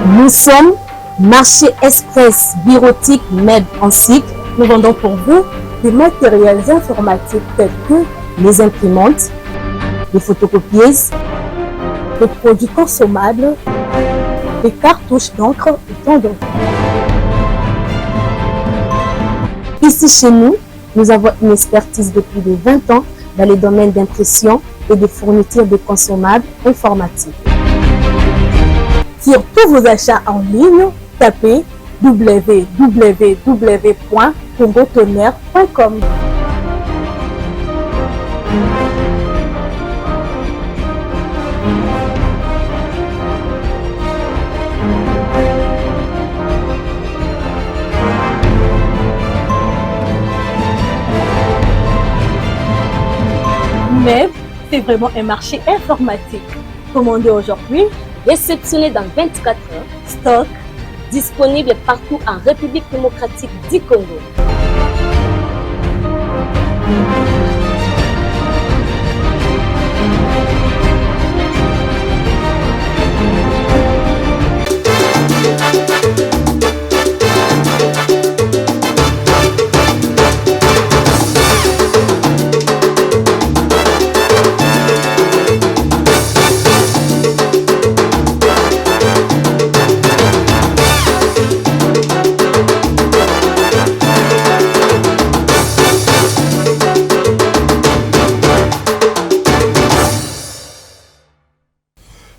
Nous sommes Marché Express Bureautique MEB en cycle. Nous vendons pour vous des matériels informatiques tels que les imprimantes, les photocopieuses, des produits consommables, des cartouches d'encre et tant d'autres. Ici chez nous, nous avons une expertise de plus de 20 ans dans les domaines d'impression et de fourniture de consommables informatiques. Sur tous vos achats en ligne, tapez www.congotonnerre.com. MEB, c'est vraiment un marché informatique. Commandez aujourd'hui, réceptionné dans 24 heures, stock disponible partout en République démocratique du Congo.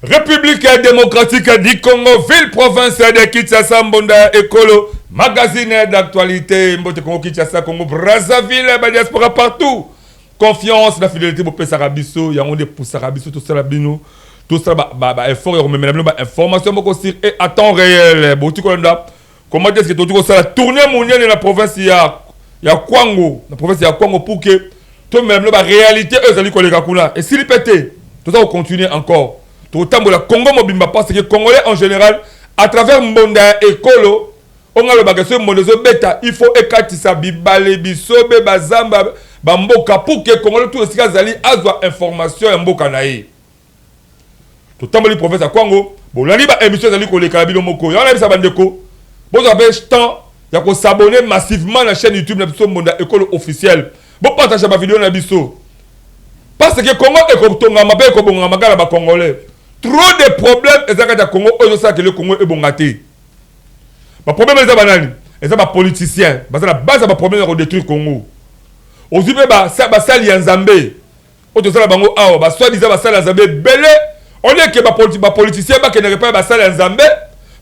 République démocratique du Congo, ville province de Kinshasa, Mbonda Ekolo, magazine d'actualité, Mbote Congo, Kinshasa, Congo, Brazzaville, diaspora partout. Confiance, la fidélité, pour Sarabiso, il y a des pour Sarabiso, tout ça, Bino, tout ça, effort, information, et à temps réel, comment est-ce que tu as la tournée mondiale de la province, il y a Kwango, la province, il y a Kwango, pour que tout même la réalité, eux, allez coller et s'il pète, tout ça, on continue encore. Tout le temps, le Congo mobimba parce que les Congolais en général, à travers Mbonda et Kolo, on a le bagage sur Mondezo Beta, il faut écartisa bibale bisobe bazamba bamboka pour que Congolais tout aussi azali azwa information mboka naï. Tout le temps, le prophète à Congo, bon la liba émission azali ko le kalabilo moko, ya na bisa bandeko. Bon avez temps, ya ko s'abonner massivement à la chaîne YouTube na biso Mbonda et Kolo officiel. Bon partager ma vidéo na biso. Parce que Congo est comme ton ngama be ko bonga magala ba Congolais. Trop de problèmes et ça Congo que le Congo est bon gâté. Le problème est banani, et ça politicien, parce que la base de problème de détruire Congo. Aussi ça sali en Zambé. Autre ça bango ah bah soit disant sali en Zambé belé, on est que politicien ba qui ne pas ba sali en Zambé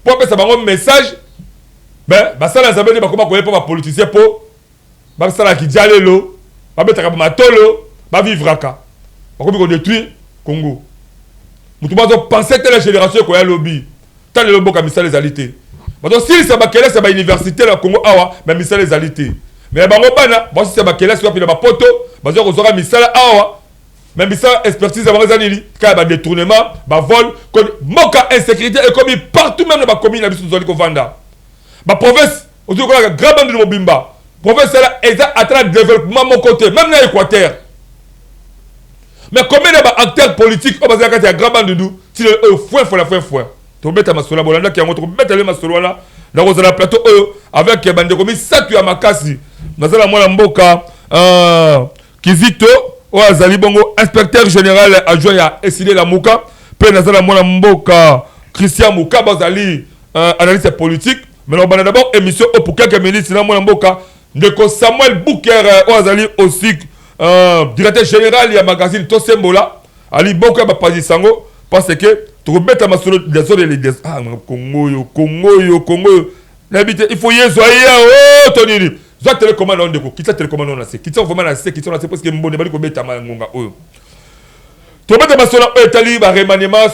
pour que ça bango message ben ba sali en Zambé ne ba comment connaître pas politicien pour ba sali qui jalelo, ba mettre ba matolo, ba vivre aka. Ba qu'on détruire Congo. Nous devons penser que la génération qui a lobby, tant le lobby comme ça les alités. Donc si c'est bakela c'est ba université la Congo awa, mais misala les alités. Mais bango bana, bon si c'est bakela c'est puis la poto, bazo ko zora misala awa. Mais misala expertise ba zanili, ka ba détournement, ba vol, moka insécurité et comme partout même dans ba commune na biso zoli ko vanda. Ba province, on dit ko la grand bande de Mobimba. Province là est à travers développement mon côté, même dans l'Équateur. Mais combien d'acteurs politiques ont besoin de grand bande de nous si le fouet. Tu mets ta masola bolanda qui a montré mettre le masola là dans le plateau avec bande comme ça tu as makasi. Nazala mwana mboka Kizito ou azali bongo inspecteur général adjoint à Esile la Mouka, pe nazala mwana mboka Christian Mouka bazali analyste politique. Mais on va d'abord émission pour quelques minutes sinon mwana mboka ndeko Samuel Bouker ou azali aussi directeur général du magazine Tosembola, Ali Boko Bapazi Sango, parce que tu remets à ma solo des zones des Congo, il faut y aller, oh, Tony, Zoa télécommande on déco, quitte télécommande on a c'est, quitte vraiment la c'est, quitte on a c'est parce que mon débat qu'on met à Mangonga, oh. Tu remets à ma solo, Tali, ba remaniement,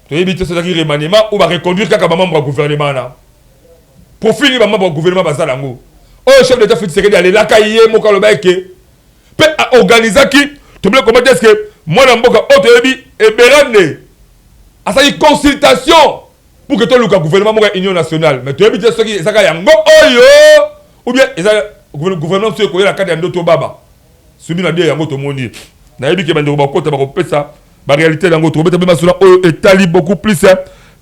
tu évites ce qui remaniement, ou va reconduire quelqu'un membre du gouvernement là. Pour finir, membre du gouvernement, Bazalango. Oh, chef d'État, fait série d'aller là, Kaye, Mokalobaike. À organiser qui tu veux comment est-ce que moi dans mboka otoyebi et berane à sa consultation pour que tout le gouvernement de l'Union nationale mais tu veux dire ce qui ça yango oyo ou bien le gouvernement sur la carte d'Andoto Baba subi na dia yango to moni na yebi ke bande ko bakota ba ko pesa ba réalité yango to beta ba sura oyo etali beaucoup plus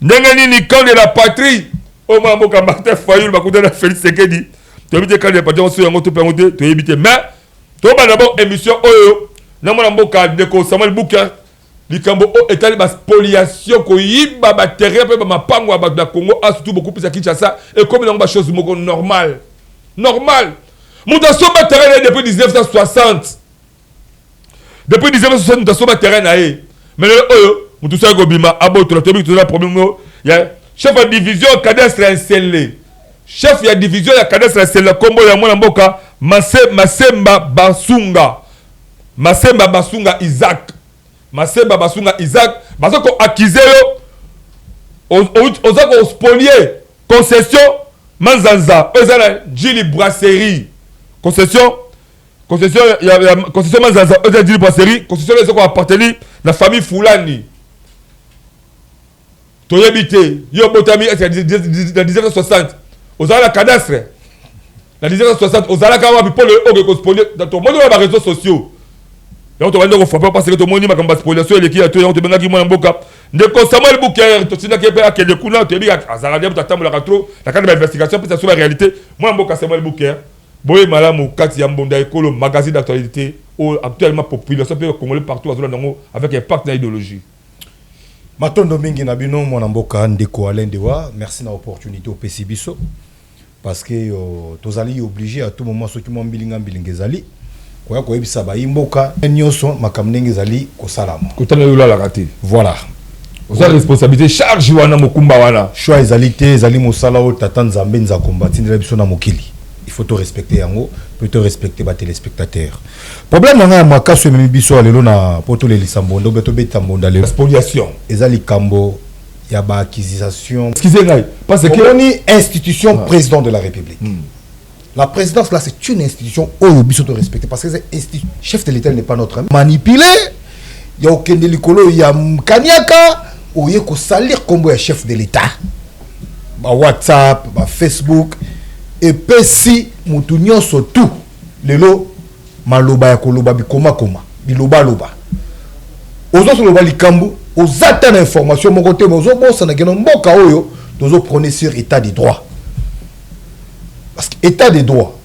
ndenge ni camp de la patrie au moins mboka Martin Fayulu bakuta na Félix Sekedi to bité camp de la patrie on se yango to pengote to yebité mais to ba d'abord émission oyo na mona mboka de ko Samuel Bouka likambo o etali ba spoliation ko yiba ba terrain pe ba mapango ba da Congo a surtout beaucoup plus à Kinshasa et comme dans ba chose moko normal muta soba terrain depuis 1960 depuis 1960 muta soba terrain na e mais oyo mutu sa ko bima aboto la tobi to la problème il y a chef de division cadastre installé chef de division ya cadastre installé combo ya mwana mboka Masemba Basunga Isaac parce qu'on accusé aux spolier concession Manzanza eux Jili Brasserie concession Manzanza eux Jili Brasserie concession les ont appartenu la famille Fulani to yebité yo botami la 1960 aux la cadastre la 1960 aux ala ka wapi pour le spolier dans ton monde les réseaux sociaux. Donc on va dire faut pas parce que tout le monde dit ma spoliation et qui a tout on te benga ki mwana mboka ndeko Samuel Bouka to tina ke pe akende kuna to bi azaradia mutatamu la katro la cadre d'investigation puis ça sur la réalité mwana mboka Samuel Bouka boye malamu kati ya mbonda ekolo magazine d'actualité actuellement population pe congolais partout azula ndongo avec impact na idéologie. Matondo mingi na bino mwana mboka ndeko Alain Dewa merci na opportunité au PCBiso parce que tozali obligé à tout moment ceux qui m'ont bilingezali quoi ko ebisa ba imboka nyoso makamnenge zali ko salama kotana yola la raté voilà aux responsabilité charge wana mokumba wana choix ezalité ezali mosala o tata nzambe nza combattre na biso na mokili il faut te respecter yango peut te respecter ba téléspectateurs problème nga makaso memi biso lelo na poto le lisambondo beto betambondo le spoliation ezali kambo ya ba acquisition excusez-moi parce que on est institution président de la République. La présidence là c'est une institution où il faut respecter parce que c'est chef de l'État n'est pas notre ami. Manipulé, il y a aucun délicolo, il y a Kanyaka, où il y a salir comme chef de l'État. Bah WhatsApp, bah Facebook, et puis si moutounion surtout le lot maloba ya koloba bikoma koma biloba loba. Aux autres loba likambu, aux attentes d'information mon côté mais aux autres bon ça n'a qu'un mboka oyo, nous autres prenez sur état des droits. Parce que état des droits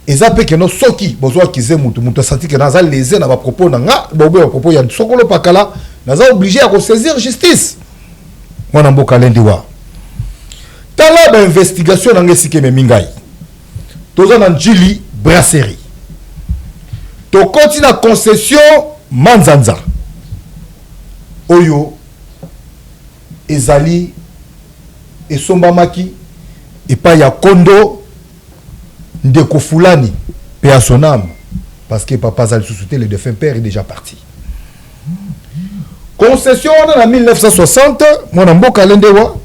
et ça peut que nos soki besoin qu'ils aient mutu senti que dans les na ba propos na nga ba propos ya sokolo pakala naza obligé à saisir justice mwana mboka Alain Dewa tala ba investigation na ngesike me mingai toza na Jili Brasserie to continue na concession Manzanza oyo ezali esombamaki et pas ya kondo ndeko fulani paix à son âme parce que papa Zal Sousouté le défunt père est déjà parti concession en 1960 mon mboka Alain Dewa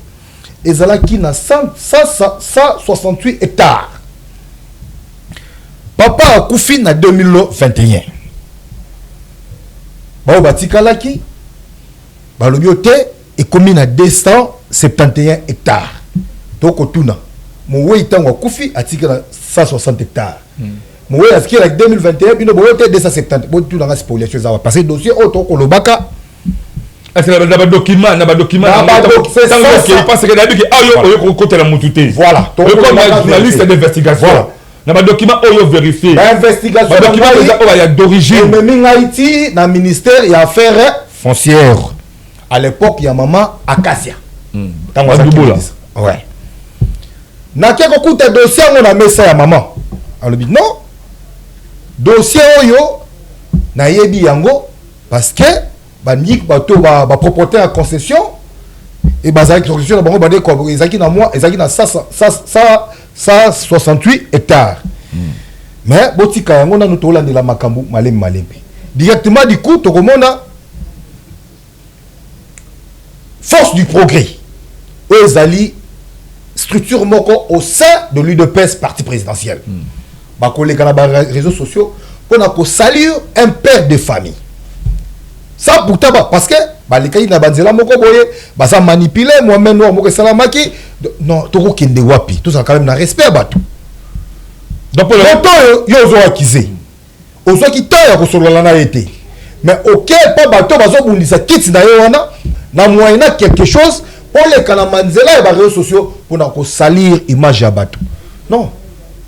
ezalaki na 168 hectares papa akufi na 2021 bao batikalaki balobi ote ekomi na 271 hectares toko tuna Moué tango kufi atika na 160 hectares. Moué aski la 2021 bino boyote 270. Bon tout dans la spoliation ça va passer dossier auto kolobaka. Est-ce que na document c'est ça parce que d'habitude ayo côté la mutute. Voilà. Donc comme journaliste d'investigation. Voilà. Na ba document oyo vérifier. Investigation document il y a d'origine. Même Haïti na ministère il y a affaires foncières. À l'époque il y a maman Acacia. Tango ouais. Nakia kokuta dossier on a messa ya maman. Alors dit non. Dossier oyo na yebi yango parce que bandik bato ba propriétaire à concession et bazaki concession bango bande ko ezaki na moi ezaki na 168 hectares. Mais botika yango na nuto landela makambu malembe. Directement du coup to komona force du progrès. Ezali structure moko au sein de l'UDPS parti présidentiel. Ba collègue na ba réseaux sociaux pour na ko saluer un père de famille. Ça pourtant parce que ba les kay na banzela moko boye ba ça manipuler moi-même no moko salamaki non to ko kende wapi tout ça quand même na respect bato. Donc pour le temps yo zo akizé. Ozo ki taya ko solo na été. Mais OK pas bato bazo bundisa kit na yo wana na moyena quelque chose les canamanzela et les réseaux sociaux pour salir l'image à bateau. Non.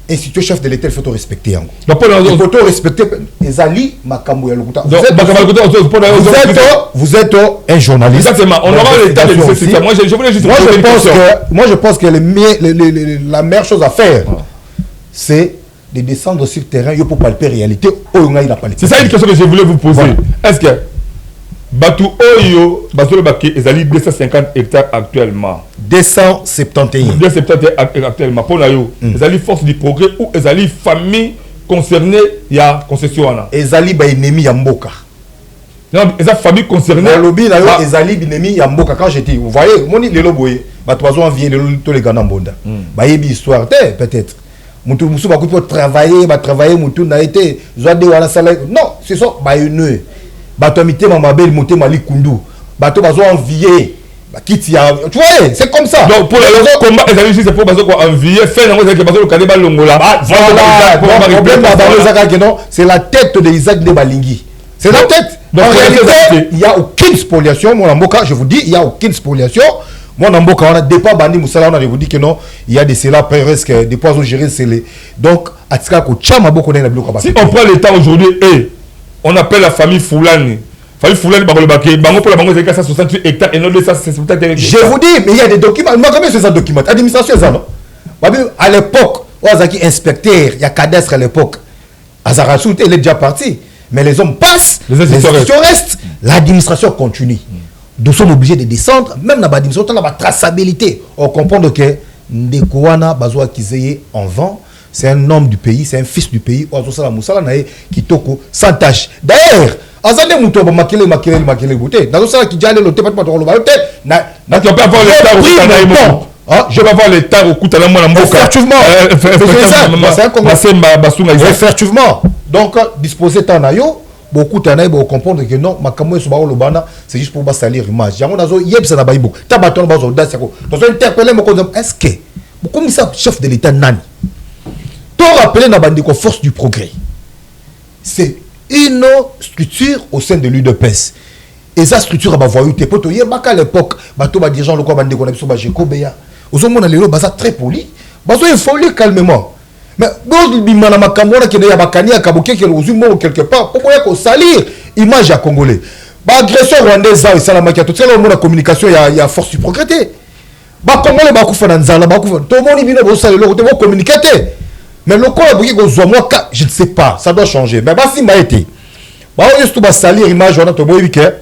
Institut chef de l'État, il faut te respecter. Il faut te respecter. Ezali Makambo Yalokuta. Vous êtes un journaliste. Exactement. On aura l'état de l'État. Moi, je pense que la meilleure chose à faire, c'est de descendre sur le terrain pour palper la réalité. C'est ça une question que je voulais vous poser. Est-ce que Batou Oyo, Batou Baki, Ezali 250 hectares actuellement. 271. 271 actuellement. Pour Nayo, Ezali force du progrès ou Ezali famille concernée, il y a concession. Ezali ba ennemi Yamboka. Non, Ezali famille concernée. Lobby Nayo, Ezali ennemi Yamboka. Quand j'étais, vous voyez, mon île le boye, Batou Oyo vient de tous les Ghana Bonda. Ba yebi histoire, peut-être. Moutou Moussou Bakou pour travailler, Moutou n'a été, Zouade Wala Salé. Non, c'est ça, ba une. Bato amité mamabel monté mali kundu bato bazo envier tu vois c'est comme ça. Donc pour le combat Ezali c'est pour bazo quoi envier faire nango que bazo le kadeba longola c'est la tête de Isaac de Balingi, c'est la tête. Donc en réalité il y a aucune spoliation mon amboka, je vous dis il y a aucune spoliation. Mon amboka on a départ bandi musala on a vous dit que non il y a des cela presque des poisons gérés c'est les donc atika ko chama boko na biloko ba. Si on prend l'état aujourd'hui et on appelle la famille Foulani. Famille Foulani, bango pour la bango, c'est 168 hectares et non 260 hectares. Je vous dis, mais il y a des documents. Moi, combien c'est ça document? Administration, ça, non? À l'époque, Ozaki inspecteur, il y a cadastre à l'époque. Azarasout, il est déjà parti. Mais les hommes passent, les institutions restent, l'administration continue. Nous sommes obligés de descendre, même dans l'administration, on a la traçabilité. On comprend que Ndekouana, Bazoua Kizeye, en vent. C'est un homme du pays, c'est un fils du pays. Kitoko, sans tâche. D'ailleurs, Azande Moutoba makele bouté. Dans ça qui jale le thé pas trop le baloté. Je peux avoir les temps au coup de la moine. Effectivement. Donc, disposer Tanayo, beaucoup Tanayo pour comprendre que non, Makamo Soba Lobana, c'est juste pour salir l'image. Yango Nazo, Yeb Sanabaïbo, Tabaton Bazo, Dassako. Donc, interpeller mon code. Est-ce que, comme ça, chef de l'État Nani, t'as rappelé Nabandiko Force du Progrès. C'est une structure au sein de l'UDPS. Et cette structure a voyou tes potes. Hier, à l'époque, bateau ba dirigeant le quoi bande qu'on a besoin de Jekobeya. Aux hommes on a les lots basa très poli. Baso il faut lui calmement. Mais d'autres bimana makamona qui ne y'a pas kani à kaboké qui est aux humains quelque part. Pourquoi y a qu'on salir image à Congolais. Bah agression rwandaise ça et ça la maquia. Tout ça le monde la communication il y a Force du Progrès. Bah Congolais bah koufa nanzala bah koufa. Tout le monde il vient de salir le côté vous communiquer. Mais le corps je ne sais pas, ça doit changer. Mais si m'a été, juste pour salir l'image, on a tout que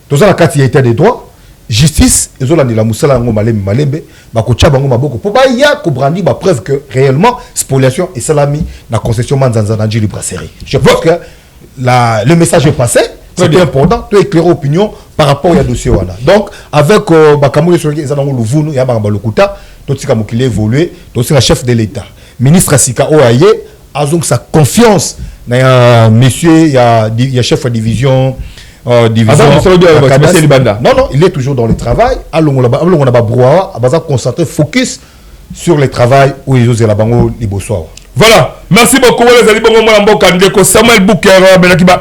tout ça la carte il y a des droits, justice, ils ont la moussala ngo malembe, bakocha bango maboko. Pour pas y a ko brandi ba preuve que réellement spoliation et salami na concession manzanza na djili brasserie. Je pense que le message est passé. C'est important, tu éclairer opinion par rapport au dossier voilà. Donc avec bakamou sur les anango luvunu ya bamba lokuta, tout ce qui a évolué, tout ce chef de l'État. Ministre Sika Oaye a donc sa confiance dans monsieur, il y a chef de division. Non, il est toujours dans le travail. On a concentré focus sur le travail où ils osent la bango libosoa. Voilà, merci beaucoup les amis. Samuel Bouker,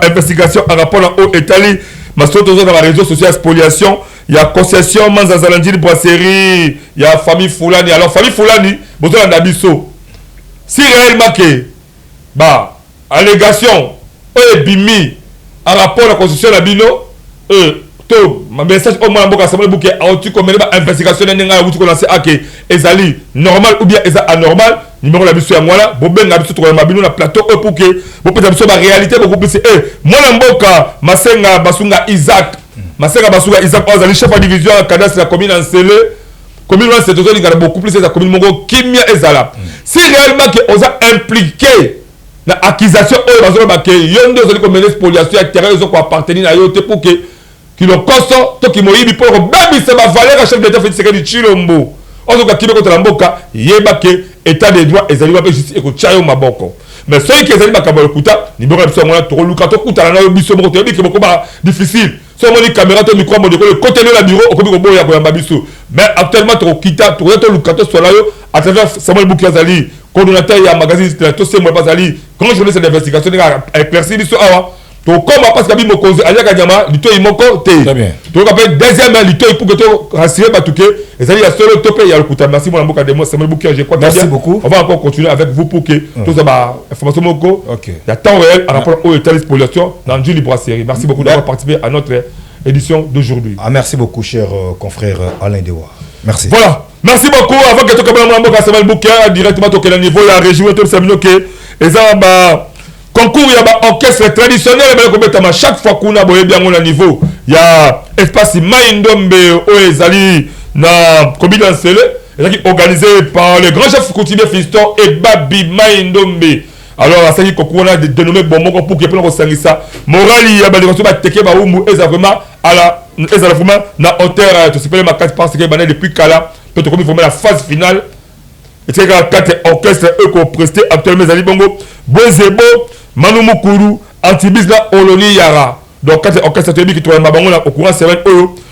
investigation en rapport au Italie. Ma dans les réseaux sociaux, spoliation. Il y a concession, Manzazalandine, brasserie. Il y a famille Foulani. Alors, famille Foulani, vous avez un abisso. Si réellement que, bah, allégation, bimi, en rapport à la constitution de la bino, ma message au moins à Samuel Bouquet, a tu comme une investigation n'a vous lancé à que ezali normal ou bien eza anormal, numéro la biso à moi là, bon ben la biso trouver ma bino na plateau pour que vous peut la réalité beaucoup plus moi mboka masenga basunga Isaac, masenga basunga Isaac ozali chef de division à cadastre la commune en Sélé. Commune c'est toujours il y a beaucoup plus de commune mongo kimia ezala. Si réellement que on a impliqué la accusation au bazo ba que yondo zali comme une spoliation à terrain ils ont appartenir à yote pour que qui le costo to qui moyibi pour babi c'est ma valeur à chef d'état fait secret du Chilombo. On a kibe contre la mboka yeba que état des droits ezali ba justice et ko chayo maboko. Mais ceux qui ezali ba kabalo kuta ni bora biso ngona to luka to kuta na biso moko to bi ke ba difficile. Si on a une caméra, tu micro, le côté de la bureau, on peut y avoir un mais actuellement, tu as quitté, tu as le cadeau sur là, à travers Samuel Boukiazali, coordonnateur et magazine, tout ce qui est quand je fais cette investigation, éclairci l'histoire, Donc comme parce que bimo cause alia kanyama lito imoko te. Très bien. Donc après deuxième lito pour que tu rassurer batuke et ça il y a solo topé il y a le kuta. Merci mon amour de moi Samuel Boukia, je crois. Merci beaucoup. On va encore continuer avec vous pour que tout ça bah information moko. OK. Il y a temps réel en rapport au état d'expoliation dans Julie Brasserie. Merci beaucoup d'avoir participé à notre édition d'aujourd'hui. Ah, merci beaucoup cher confrère Alain Dewa. Merci. Voilà. Merci beaucoup avant que tu commences mon amour Samuel Boukia directement au niveau la région tout ça que et ça bah concours il y a orchestre traditionnel chaque fois qu'on a bien au niveau il y a espace Maïndombe au ezali na combien ensele organisé par le grand chef coutumier Fiston et Babi Maïndombe. Alors ça dit concours on a dénommé bon pour que pour ça morali ya ba de ba teke ba umbu eza vraiment à la eza vraiment na hauteur to s'appelle ma 4 parce que bané depuis kala peut comme il faut la phase finale et c'est que 4 orchestres eux qu'on presté actuellement ezali bongo Bozebo Manu Mukuru, Antibis la Oloni Yara. Donc, quand orchestre qui trouve ma bango au courant semaine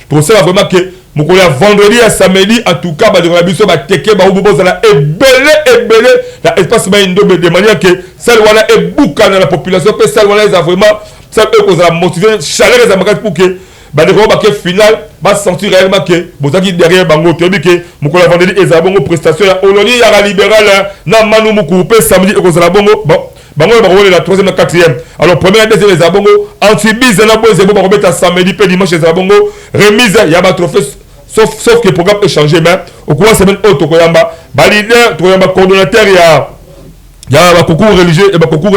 pour ça vraiment que Mukoya vendredi à samedi en tout cas bah de la biso bah teke bah ubobo za la ebele la espace Maïndombe de manière que celle wala est bouca dans la population que celle wala est vraiment ça eux qu'on a motivé chaleur les amarres pour que bah de bah que final bah sentir réellement que bozaki derrière bango to que Mukoya vendredi et bongo prestation ya Oloni Yara libéral na Manu Mukuru pe samedi et qu'on a bongo bon bango ba la troisième et quatrième. Alors première deuxième les abongo Antibis na Bozebo ba remettre samedi pe dimanche les abongo remise ya ba trophée sauf que le programme est changé mais au courant semaine autre koyamba ba leader koyamba coordonnateur il y a un concours religieux et un concours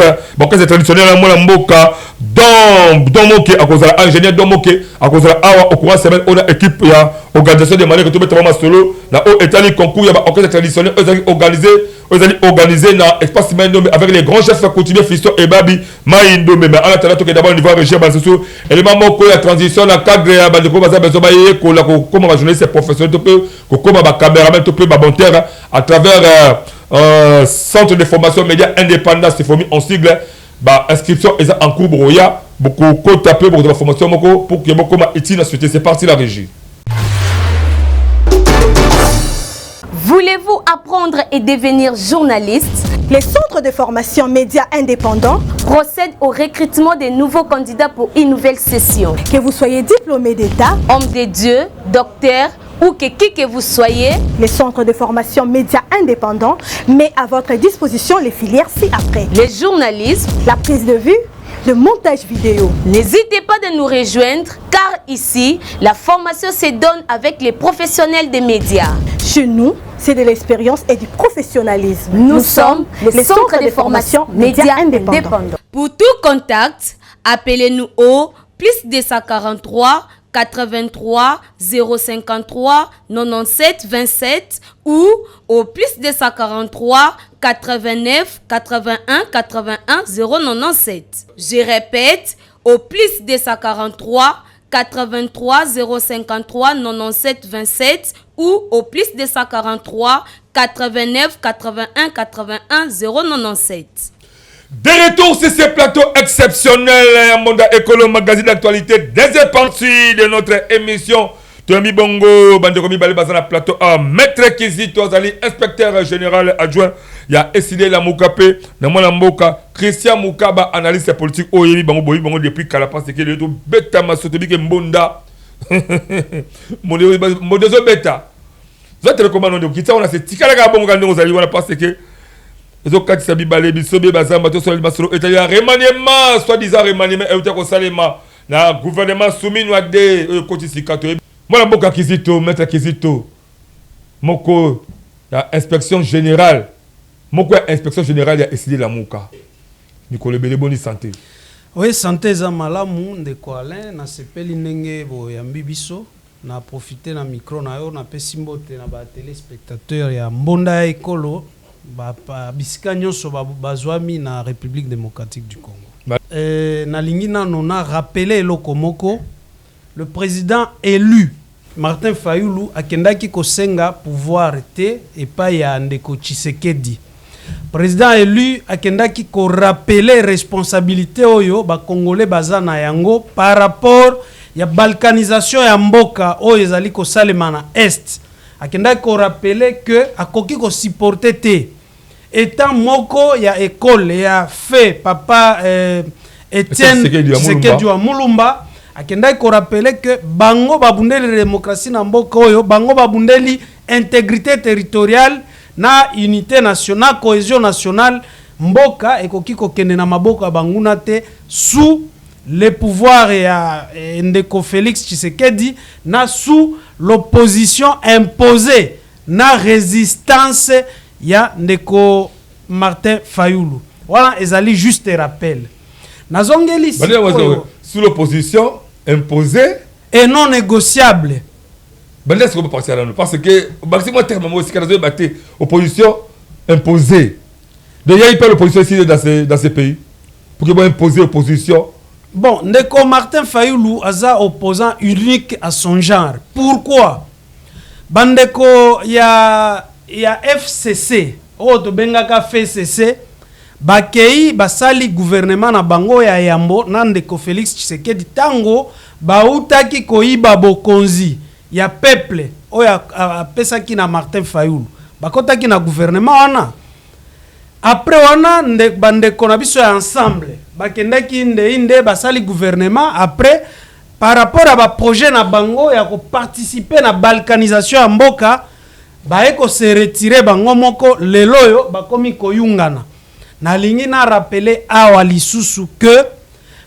traditionnel à mon mboka dans moke à cause de l'ingénieur dans moke à cause de la au courant semaine on a équipe il y a organisation de manière que tout mettre vraiment solo là au état concours il y a orchestre traditionnel organisé dans espace Maïndombe avec les grands chefs coutumiers Fiston et Babi Maïndombe mais en attendant que d'abord au niveau régional balsoso élément moko la transition la cadre ya ba de ko baza besoin ba yé ko la ko comme journaliste professionnel to peu ko comme ba caméraman to peu ba bon terre à travers centre de formation média indépendant c'est formé en sigle bah inscription est en cours broya beaucoup ko taper pour de la formation moko pour que beaucoup ma itina société c'est parti la régie. Voulez-vous apprendre et devenir journaliste? Les centres de formation médias indépendants procèdent au recrutement des nouveaux candidats pour une nouvelle session. Que vous soyez diplômé d'État, homme de Dieu, docteur ou que vous soyez, les centres de formation médias indépendants met à votre disposition les filières ci-après. Les journalistes, la prise de vue, le montage vidéo. N'hésitez pas de nous rejoindre car ici, la formation se donne avec les professionnels des médias. Chez nous, c'est de l'expérience et du professionnalisme. Nous sommes les centres de formation médias indépendants. Pour tout contact, appelez-nous au +243 83 053 97 27 ou au +243 89 81 81 097. Je répète, au +243 83 053 97 27 ou au +243 89 81 81 097. De retour sur ce plateau exceptionnel, Monda Écolo, magazine d'actualité, deuxième partie de notre émission. Tomi Bongo, Bandekomi Balibazana plateau A, Maître Kizito Zali, inspecteur général adjoint. Il y a Essidé la Moukapé, Namona Mboka, Christian Moukaba, analyste politique, Oyebi Bango Boyi Bango depuis Kalapas, qui est le tout bêta masotobi que Mbonda. Modezo bêta. Vous êtes recommandé de quitter, on a ce tikalaga Bongo Gandon Zali, on a passé que. Les autres qui sabi balé bisobe bazamba to sol masolo et il y a remaniement soi-disant remaniement et au salema na gouvernement soumis nous des côté sikato moi la boka Kizito maître Kizito moko la inspection générale moko inspection générale ya essayé la muka Nicolas Beleboni santé oui santé za malamu ndeko Alain na sepeli ndenge bo ya mbibiso na profiter na micro na yo na pesimbote na ba téléspectateur ya Mbonda Ekolo bisika nyonso bazwami na République démocratique du Congo. Na lingina nona rappelé eloko moko le président élu Martin Fayulu akendaki kosenga pouvoir te epai ya ndeko Tshisekedi. Président élu akendaki ko rappeler responsabilité oyo ba congolais bazana yango par rapport ya balkanisation ya mboka oyo ezali ko salema na est. Akendaki ko rappeler que akoki ko supporter te étant moko ya école ya fait papa Etienne Tshisekedi wa Mulumba akendai ko rappeler que bango babundeli démocratie na mboka oyo, bango babundeli intégrité territoriale na unité nationale, cohésion nationale, mboka ekoki kokende na maboko ya banguna te sous le pouvoir ya Ndeko Félix Tshisekedi na sous l'opposition imposée na résistance ya Ndeko Martin Fayulu. Voilà, ezali juste rappel. Nazongeli sous l'opposition imposée et non négociable. Parce que maximum terme aussi quand on battu opposition imposée. D'ailleurs, il y a l'opposition ici dans ces pays pour qu'ils imposer opposition. Bon, Ndeko Martin Fayulu aza opposant unique à son genre. Pourquoi? Bandeko ya FCC, to bengaka FCC, bakei basali gouvernement na bango ya Yambo na Ndeko Félix Tshisekedi tango bautaki koiba bokonzi ya peuple oya pesaki na Martin Fayulu. Bakotaki na gouvernement wana. Après wana bandeko na biso ya ensemble bakendaki inde basali gouvernement. Après par rapport à ba projet na bango ya ko participer na balkanisation ya mboka baeko se retirer bango moko leloyo bakomi koyungana. Na lingi na rappeler awa lisusu que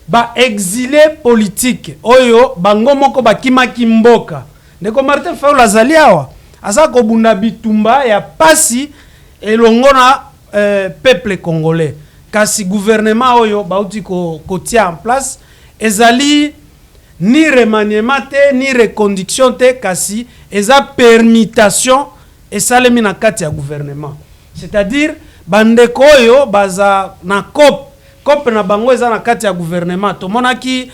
ba exilé politique oyo bango moko bakimaki mboka. Ndeko Martin Fayulu azali awa asa ko bunda bitumba ya pasi elongo na peuple congolais. Kasi gouvernement oyo bauti ko tia en place ezali ni remaniement te ni reconduction te, kasi eza permutation esalemi na kati ya gouvernement. C'est-à-dire bandeko oyo baza na COP na bango eza na kati ya gouvernement. Tomonaki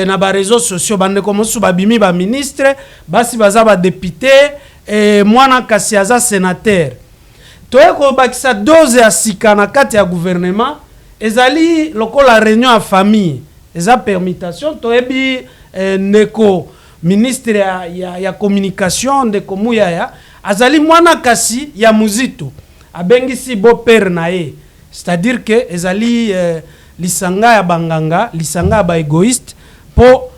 na ba réseaux sociaux bandeko mosu babimi ba ministre basi baza ba député mwana kasi aza sénateur. Toyeko bakisa dose ya sika na kati ya gouvernement ezali lokola réunion ya famille eza permutation. Toyebi ndeko ministre ya communication ndeko Muyaya azali mwana kasi ya muzito abengisi bo père na ye, c'est-à-dire que ezali lisanga ya banganga, lisanga ya ba égoïste po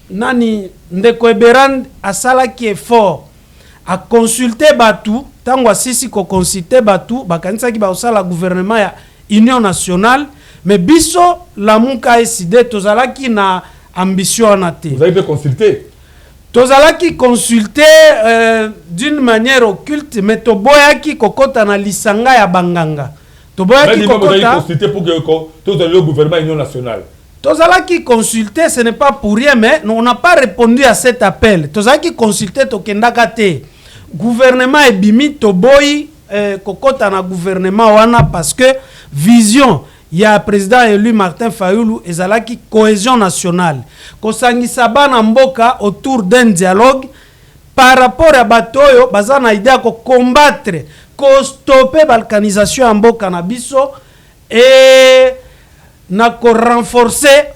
nani ndeko Eberand asala ki effort a consulter batu tango asisi ko consulter batu bakanisa ki ba osala gouvernement ya union nationale, mais biso la muka eside tozalaki na ambition na te. Vous avez consulté? Tozalaki consulter d'une manière occulte, mais toboyaki kokota na lisanga ya banganga. Toboyaki kokota consulter pour que tout le gouvernement union nationale. Tozalaki consulter, ce n'est pas pour rien, mais on n'a pas répondu à cet appel. Tozalaki consulter tokendaka te. Gouvernement ebimi toboyi kokota na gouvernement wana parce que vision ya président élu Martin Fayulu ezalaki cohésion nationale. Kosangisa bana mboka autour d'un dialogue par rapport à batoyo bazana idée ko combattre, ko stopper balkanisation en mboka na biso et na ko renforcer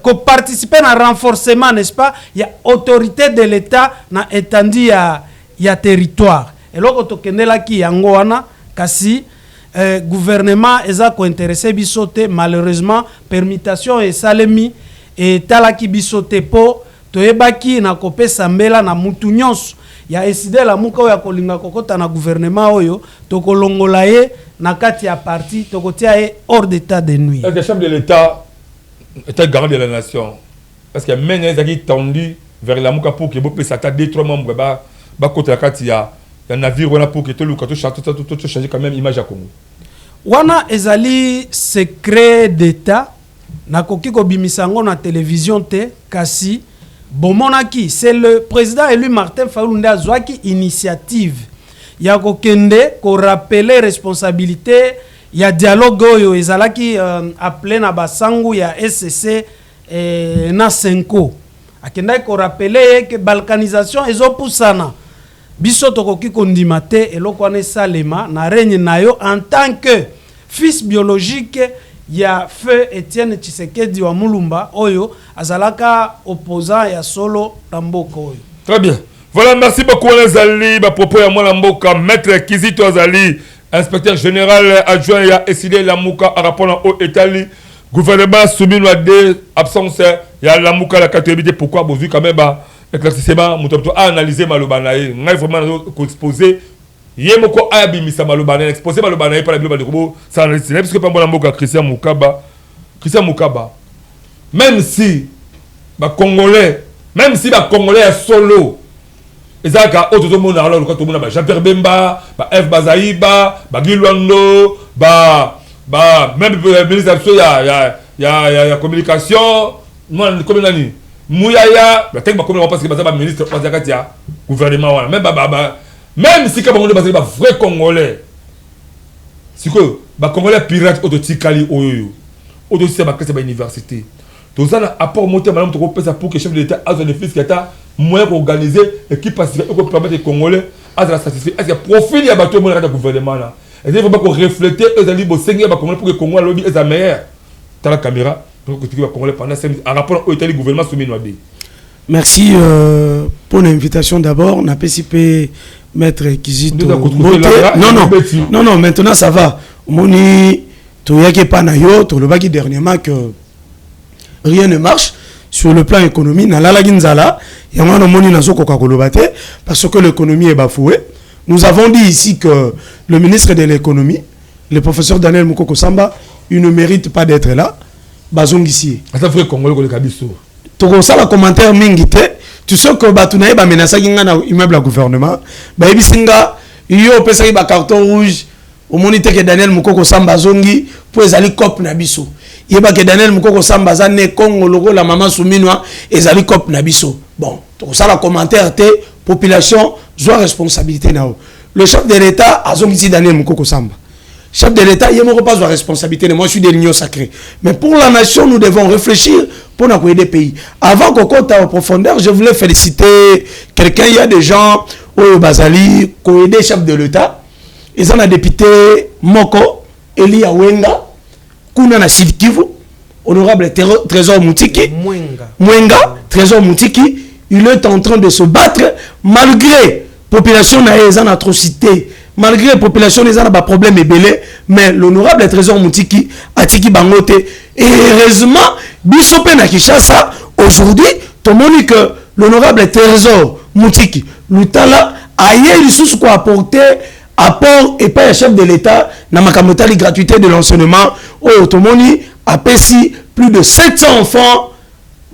ko participer na renforcement, n'est-ce pas, ya autorité de l'État na étendue ya territoire. Et loko tokendela ki yango wana kasi gouvernement eza ko intéressé bisote, malheureusement permutation et salemi et talaki bisote po toyebaki na kopesa mbela na mutu nyonso ya eside la muka ya kolinga kokota na gouvernement oyo tokolongola ye na kati ya parti tokotia ye hors d'état de nuit. Est-ce que le chef de l'État est un garant de la nation? Parce que même les qui tendu vers la muka pour que vous puissiez attaquer 2-3 membres ba côté la kati ya navire wana pour que tout le monde tout changer quand même image à Congo. Wana ezali secret d'état na koki ko bimisango na télévision te kasi bomonaki c'est le président élu Martin Fayulu nda zwaki initiative ya kokende ko rappeler responsabilité ya dialogue oyo ezalaki appelé na basangu ya SCC na Senko akenda ko rappeler que balkanisation ezopusana biso tokoki kondima te eloko wana salema na règne nayo en tant que fils biologique ya feu Etienne Tshisekedi wa Mulumba oyo azalaka opposant ya solo Tamboka oyo. Très bien. Voilà, merci beaucoup Azali ba propos ya mwana mboka maître Kizito Azali inspecteur général adjoint ya SID Lamuka à rapport au Italie gouvernement soumis à des absences, il y a la mouka la catégorie, pourquoi vous vu quand même, éclaircissement, mon top a analysé Malobanae, on a vraiment exposé, Yemoko a bimisa Malobanae, exposé Malobanae par la Bible de Robo, ça analyse, parce que pas mon amour Christian Moukaba, même si, Congolais, est solo, et ça, quand tout le monde a alors, quand tout le monde a Jean-Pierre Bemba, F. Bazaïba, Guilwando, même le ministre il y a communication, moi, comme l'année, Mouyaya, la tête comme on passe que le ministre, gouvernement, même si comme on est basé vrai Congolais, c'est que Congolais pirate au Tikali Oyo, au dossier de l'université. Tout ça, apport monté, madame, pour que le chef de l'État a un bénéfice qui a moyen d'organiser et qui passe pour permettre les Congolais à la satisfaire. Est-ce que profil y a battu le gouvernement là? Et il faut pas qu'on reflète les alliés pour que le Congo lobby est meilleur. Dans la caméra, pour que le Congolais pendant 5 minutes en rapport au gouvernement soumis à lui. Merci pour l'invitation d'abord. On a participé Maître Kizito. Non, maintenant ça va. Moni, tu y a pas nayo, tu le bagi dernièrement que rien ne marche sur le plan économique. Na la ginzala, y a un moni na zoko kakolobate parce que l'économie est bafouée. Nous avons dit ici que le ministre de l'économie, le professeur Daniel Moukoko Samba, il ne mérite pas d'être là. Bazong ici. Ça fait Congolais ko le kabiso. Tu ça la commentaire mingite. Tu sais que batunaye ba menasa kinga na immeuble à gouvernement. Ba ebisinga yo pesa ba carton rouge. Au monite que Daniel Moukoko Samba zongi pour ezali cop na biso. Yeba que Daniel Moukoko Samba za ne Congo logo la maman souminwa ezali cop na biso. Bon, tout ça la commentaire te population doit responsabilité nao. Le chef de l'État a zongi Daniel Moukoko Samba. Chef de l'État, il n'y a pas de responsabilité. Moi, je suis de l'Union sacrée. Mais pour la nation, nous devons réfléchir pour nous aider des pays. Avant qu'on compte en profondeur, je voulais féliciter quelqu'un. Il y a des gens, au Bazali, qui ont aidé le chef de l'État. Ils ont un député Moko, Eli Awenga, Kounana Sidkivu, honorable Trésor Moutiki. Mwenga, Trésor Moutiki. Il est en train de se battre malgré la population n'a une atrocité. Malgré la population, ils ont des problèmes ébélés, mais l'honorable Trésor Moutiki a tiki bangote. Et heureusement, Bissope na Kinshasa, aujourd'hui, tout le monde dit que l'honorable Trésor Moutiki, l'Utala, a eu sous quoi apporter apport et pas le chef de l'État, dans ma camotali gratuité de l'enseignement, au tout le monde a payé plus de 700 enfants,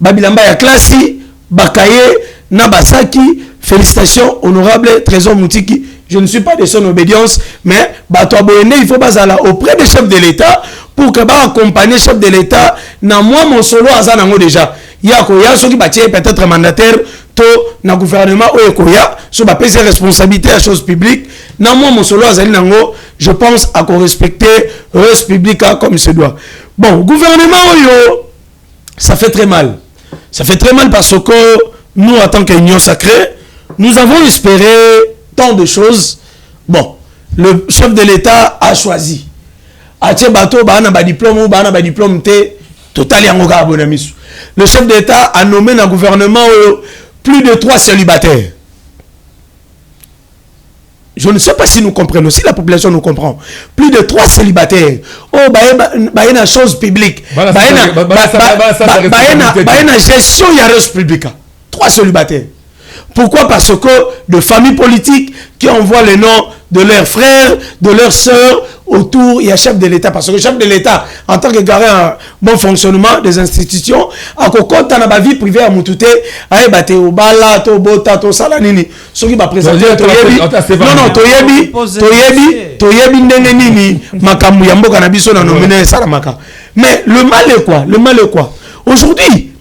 Babilamba ya Klassi, Bakaye, Nabasaki, félicitations, honorable Trésor Moutiki. Je ne suis pas de son obédience, mais il faut pas aller auprès des chefs de l'État pour que accompagner le chef de l'État. Moi, mon solo a déjà. Il y a ceux qui battent peut-être mandataire, dans le gouvernement, sur la responsabilité à la chose publique. Moi, mon solo je pense à respecter le reste public comme se doit. Bon, gouvernement, ça fait très mal. Ça fait très mal parce que nous, en tant qu'union sacrée, nous avons espéré tant de choses. Bon, le chef de l'État a choisi. Le chef d'État a nommé dans le gouvernement plus de 3 célibataires. Je ne sais pas si nous comprenons, si la population nous comprend. Plus de 3 célibataires. Oh, bah, une chose publique. Bah, une gestion de la chose publique. 3 célibataires. Pourquoi? Parce que de familles politiques qui envoient les noms de leurs frères, de leurs sœurs autour, il y a chef de l'État. Parce que le chef de l'État, en tant que garant un bon fonctionnement des institutions, à compte dans la vie privée à Moutouté, à Ebate, au Bala, au Bota, au Salanini, ceux qui va présenter, Toyebi, Neneni, Makamu Yambo Kanabiso, dans nos Salamaka. Mais le mal est quoi? Le mal est quoi? Aujourd'hui,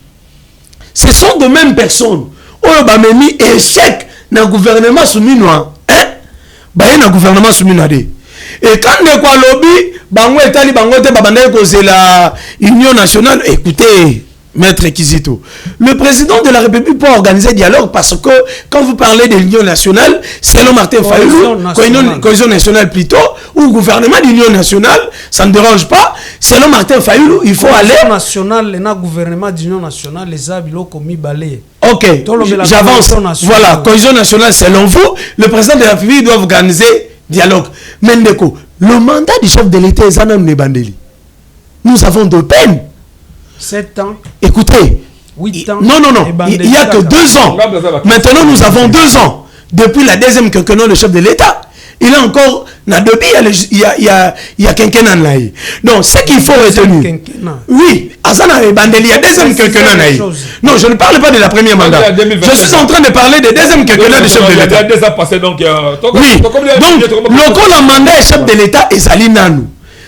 ce sont de mêmes personnes. Oh, bah, mis échec dans le gouvernement soumis noir. Hein? Bah, il y a un gouvernement soumis noir. Et quand on est quoi lobby, bango etali bango te babandé cause la Union nationale. Écoutez, Maître Kizito, le président de la République peut organiser dialogue parce que quand vous parlez de l'Union nationale, selon Martin Fayulu, cohésion nationale plutôt, ou gouvernement de l'Union nationale, ça ne dérange pas. Selon Martin Fayulu, il faut aller. Nationale, le gouvernement d'Union nationale, les abilos commis balé. Ok, j'avance. Voilà, cohésion nationale, selon vous, le président de la République doit organiser dialogue. Mendeko, le mandat du chef de l'État est Zanan Nebandeli. nous avons de peine. 7 ans. Écoutez, 8 ans. non, il n'y a que 2 ans. Maintenant, nous avons 2 ans. Depuis la deuxième quinquennat, le chef de l'État, il est encore, il y a quinquennat. Donc, ce qu'il faut retenir. Oui, il y a deuxième quinquennat. Non, je ne parle pas de la première mandat. Je suis en train de parler de deuxième quinquennat du chef de l'État. Oui, donc, le mandat est chef de l'État et Saline Nanou.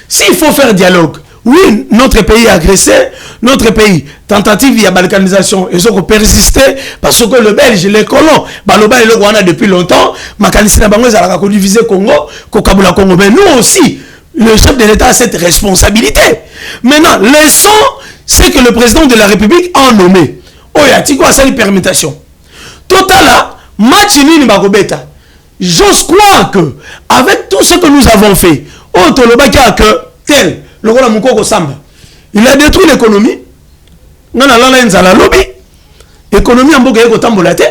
S'il faut faire dialogue, oui, notre pays agressé, notre pays, tentative de balkanisation, ils ont persisté parce que le Belge, les colons, Baloba et le Rwanda depuis longtemps, Makanisi na bango ezalaka ko diviser Congo, ko kabula Congo. Mais nous aussi, le chef de l'État a cette responsabilité. Maintenant, laissons ce que le président de la République a nommé. Oh, il y a quoi ça, une permutation. Total là, match nini bakobeta. J'ose croire que, avec tout ce que nous avons fait, oh, tolobaka que tel, le roi Moukoko Samba, il a détruit l'économie. Non, l'économie en Boga est tambolate.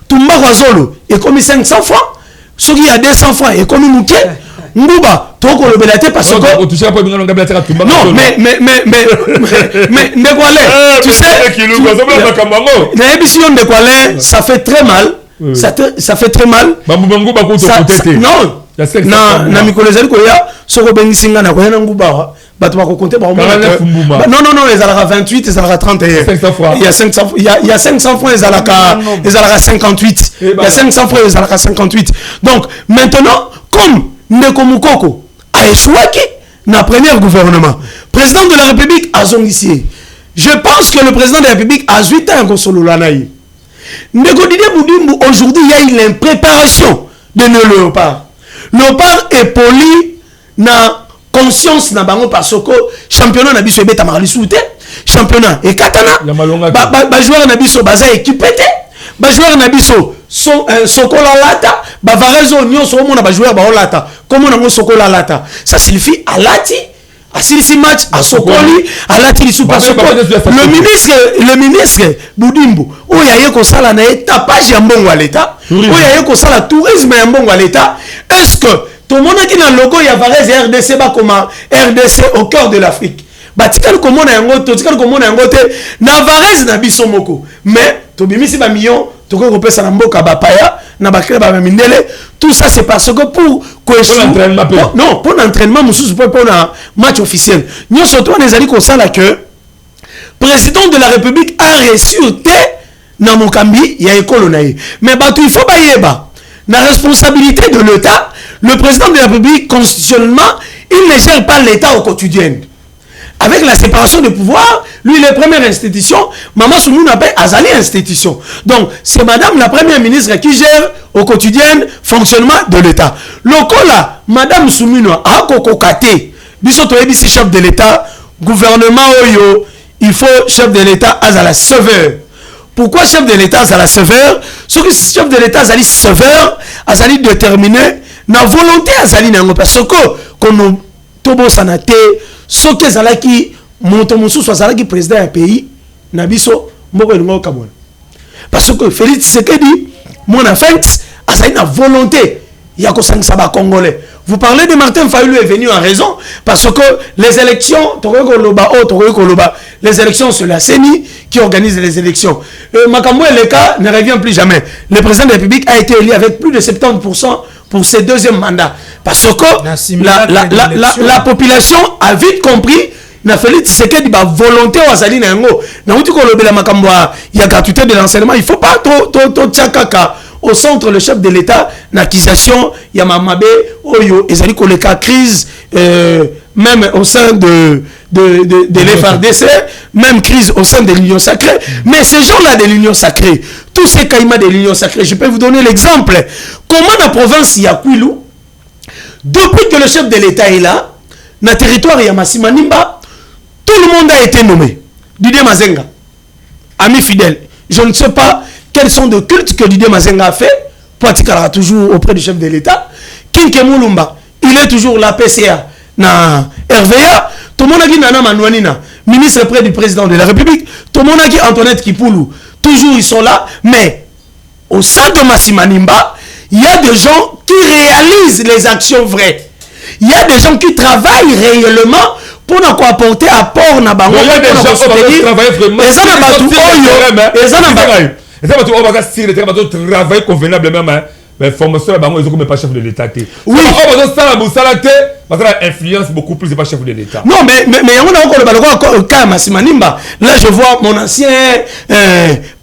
Tumba Razolo est commis 500 francs. Ceux qui a 200 francs est commis Mouké. Ngouba, toko le belate parce que. Non, mais, tu sais, ça fait très mal. Ça fait très mal. Non. Na mikolezali koya soko bengisinga na koya na nguba bato bakokonte ba non ezalaka 28 ezalaka 31 il y a 500 francs ezalaka 58 il y a 500 francs ezalaka 58 donc maintenant comme Ndeko Moukoko a échoué na premier gouvernement président de la République a zongissié je pense que le président de la République a 8 ans en solo lanaï Ndeko Didier Boudimbu aujourd'hui il y a eu l'impréparation de nos léopards. Léopard est poli na conscience na bango parce que championnat na biso ebeta maralisu te championnat et katana ba joueur na biso baza équipé te ba joueur na biso sokola lata ba varezo nyonso mona ba joueur ba olata comment na sokola lata ça signifie alati asilisi match à Sokoli alati li super le ministre Boudimbu oyaye ko sala na étapage ya mbongo à l'état oyaye ko sala tourisme ya mbongo à l'état est-ce que tout le monde qui dans le logo il y a Varese RDC ba comme RDC au cœur de l'Afrique batikal ko mona yango to tikal ko mona yango te na Varese na biso moko mais to bimisi ba million to ko pesa na mboka ba paya na ba club ba mindele tout ça c'est parce que pour pour l'entraînement mususu pour un match officiel nous surtout on ezali ko sala que président de la République a reçu na mokambi ya ekolo na ye mais bato il faut ba yeba la responsabilité de l'État, le président de la République, constitutionnellement, il ne gère pas l'État au quotidien. Avec la séparation des pouvoirs, lui, il est première institution, Maman Soumou n'a pas Azali institution. Donc, c'est madame la première ministre qui gère au quotidien fonctionnement de l'État. Lokola, madame Soumou a kokokate, bisoto ebisi chef de l'État, gouvernement oyo, il faut chef de l'État Azala sauveur. Pourquoi chef de l'État Azala sévère? Ce que chef de l'État Azali sévère, Azali déterminé, na volonté Azali nango parce que qu'on tobo sanate, ce que Azalaki montomosu soit Azalaki président du pays, nabiso moko ngo Cameroun. Parce que Félix Tshisekedi, mon affaire, Azali na volonté, ya ko sangisa ba Congolais. Vous parlez de Martin Fayulu est venu en raison parce que les élections, les élections c'est la CENI qui organise les élections. Makambo et le cas ne revient plus jamais. Le président de la République a été élu avec plus de 70% pour ses deuxième mandats. Parce que la population a vite compris na Félix Tshisekedi ba volonté au Azali nango. Na uti ko lobela makambo ya gratuité de l'enseignement, il faut pas to tchakaka. Au centre, le chef de l'État, l'accusation, Yamamabe, Oyo, et le cas crise, même au sein de l'FRDC, même crise au sein de l'Union sacrée. Mais ces gens-là de l'Union sacrée, tous ces caïmans de l'Union sacrée, je peux vous donner l'exemple. Comment la province Yakuilou, depuis que le chef de l'État est là, dans le territoire Yamasimanimba, tout le monde a été nommé. Didier Mazenga, ami fidèle, je ne sais pas quels sont de cultes que Didier Mazenga a fait, Poitikara toujours auprès du chef de l'État. Kinke Moulumba, il est toujours la PCA, na RVA. Tout le monde a dit Nana Manouanina, ministre près du président de la République. Tout le monde a dit Antoinette Kipoulou, toujours ils sont là. Mais au sein de Massimanimba, il y a des gens qui réalisent les actions vraies. Il y a des gens qui travaillent réellement pour nous apporter apport na bango. Il y a des gens qui travaillent vraiment. Et ça n'a pas tout oyo. Et ça n'a pas. Et ça va tout on va sur le terrain, va travailler convenablement. Mais formation là bango ils ont pas chef de l'état. Oui. On va ça la boussalate, parce que influence beaucoup plus c'est pas chef de l'état. Non mais on a encore le balcon Kama Simanimba. Là je vois mon ancien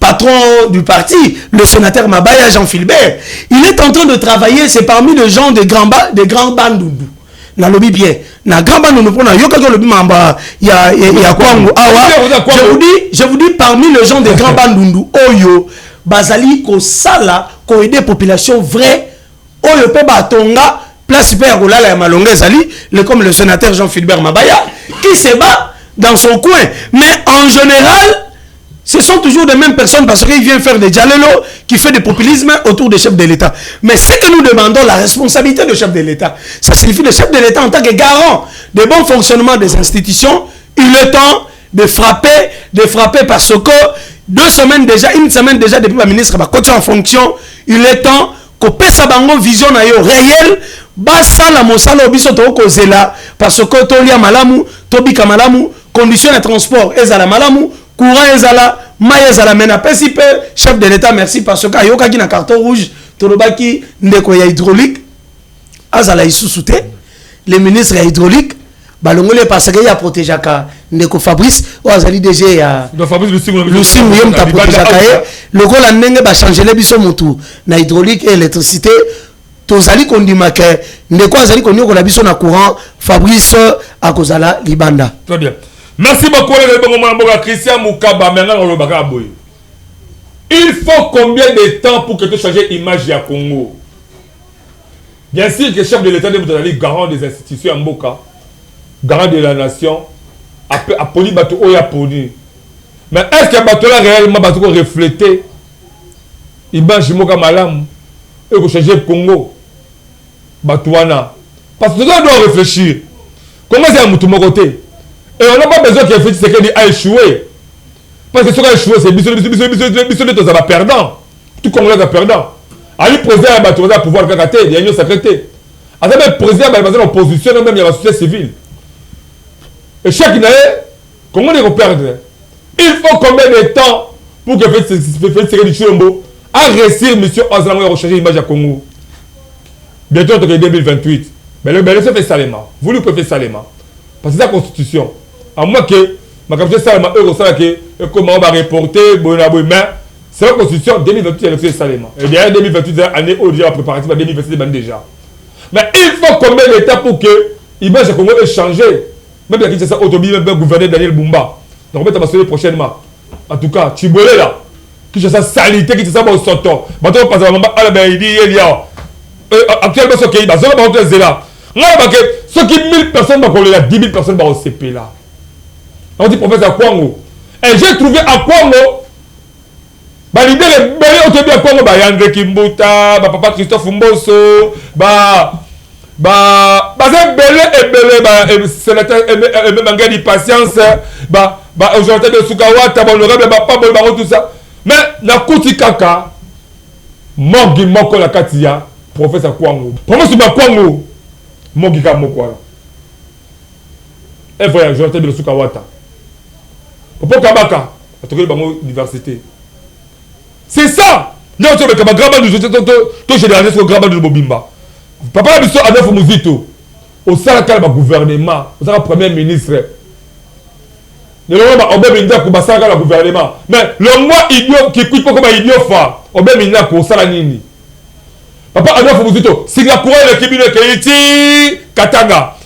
patron du parti, le sénateur Mabaya Jean Philbert. Il est en train de travailler, c'est parmi les gens des grands bandoudu. Na lobby bien. Na grand bandoudu pour na yoka lobby mamba ya Kwango. Je vous dis parmi les gens des grands bandoudu oyo bazali ko sala ko aider population vrai oyo pe batonga place pe ya kolala ya malonga ezali comme le sénateur Jean Philbert Mabaya qui se bat dans son coin, mais en général ce sont toujours les mêmes personnes parce qu'il vient faire des dialogues qui fait des populismes autour des chefs de l'État. Mais ce que nous demandons, la responsabilité du chef de l'État, ça signifie le chef de l'État en tant que garant du bon fonctionnement des institutions, il est temps de frapper parce que 2 semaines déjà, 1 semaine déjà depuis le ministre va continuer en fonction, il est temps que pesa bango vision na yo réel basa la mosala obiso to kozela parce que to lia malamu to bika malamu conditions de transport ezala malamu courant ezala maye ezala mena pesipe chef de l'état merci parce que ayoka ki na carton rouge to lobaki ndeko ya hydraulique azala isusute le ministre ya hydraulique balongole parce que ya protégeaka ndeko Fabrice o azali DG ya Fabrice Lusimu yom ta protégeaka lokola ndenge ba changer le biso mutu na hydraulique et électricité tozali kondima ke ndeko azali konyokola biso na courant Fabrice akozala libanda. Très bien. Merci beaucoup les bongo Christian Mukaba maintenant on le bakaboy. Il faut combien de temps pour que tu changes l'image ya Congo? Bien sûr que le chef de l'État doit être garant des institutions en Mboka. Garant de la nation, a poli bateau ou a poli. Mais est-ce que bateau là réellement bateau refléter image moka malam et que changer le Congo batouana parce que nous doit réfléchir comment c'est un mouton côté et on n'a pas besoin qu'il réfléchisse ce qu'il a échoué parce que ce qui a échoué c'est bisous de ça va perdant tout Congolais va perdant à lui président un bateau va pouvoir cacater il y a une secrétaire à ça même président va dans l'opposition même il y a la société civile. Et chaque année, comment on perdre? Il faut combien de temps pour que Félix Chilombo a réussi mission à rechercher l'image à Congo? Bientôt, en 2028. Mais le Bénin fait salement. Vous lui pouvez faire salement. Parce que c'est la constitution. À moins que ma capture salement, comment on va reporter, mais c'est la constitution 2028, elle fait salement. Et derrière 2028, année où déjà préparatif à 2027 déjà. Mais il faut combien de temps pour que l'image à Congo ait changé? Même si c'est ça, Autobi, même gouverner Daniel Bumba. Donc, on va se prochainement. En tout cas, tu es là. Qui c'est ça, salité, qui c'est ça, bon, sortant. Maintenant, on passe à la Béni, il y a. Actuellement, ce qui est là, c'est là. Ceux qui 1000 personnes, 10 000 personnes au CP là. On dit professeur Kwango. Et j'ai trouvé à Kwango. L'idée est belle, Autobi à Kwango, Yandre Kimbuta, Papa Christophe Mboso, c'est belé sénateur et patience aujourd'hui de Sukawata honorable pas tout ça mais na kuti kaka mogi moko la katia professeur Kwango professeur Kwango mogi ka moko et voyage aujourd'hui de Sukawata popo kabaka atokeli bango université c'est ça non tu me graba nous to généraliser sur graba de Bobimba. Papa Bisso a neuf mouzito. Au sein de gouvernement, au sein du premier ministre. Le moment où on a le gouvernement. Mais le mois idiot qui quitte pas comme un idiot fa. On a mis au Salanini. Papa a neuf mouzito. Singapour le Kibino Keiti Katanga.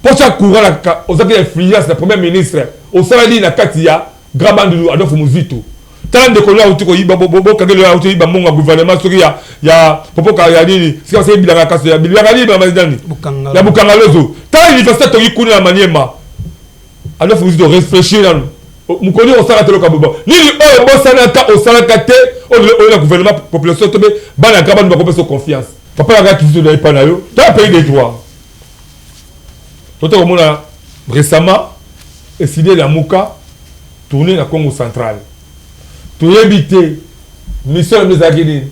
Pour chaque courant, aux influences du premier ministre. Au Salanini na Katia, Grabandou a neuf mouzito. Tant de colère autour de Bobo Kagel autour de mon gouvernement sur il y a Popo Kayadini c'est comme ça il a cassé il y a Kali Bamadani il y a Bukangalozo tant l'université to yikuni na maniema alors faut vous réfléchir là nous connaissons au Sarate le Kabobo ni o bosanaka au Sarakate au gouvernement population tombe bana Gabon va couper confiance papa la gars qui se donne pas na yo dans pays des droits toto comme on a récemment décidé la Muka tourner la Congo central. Tout éviter mission de Zagini.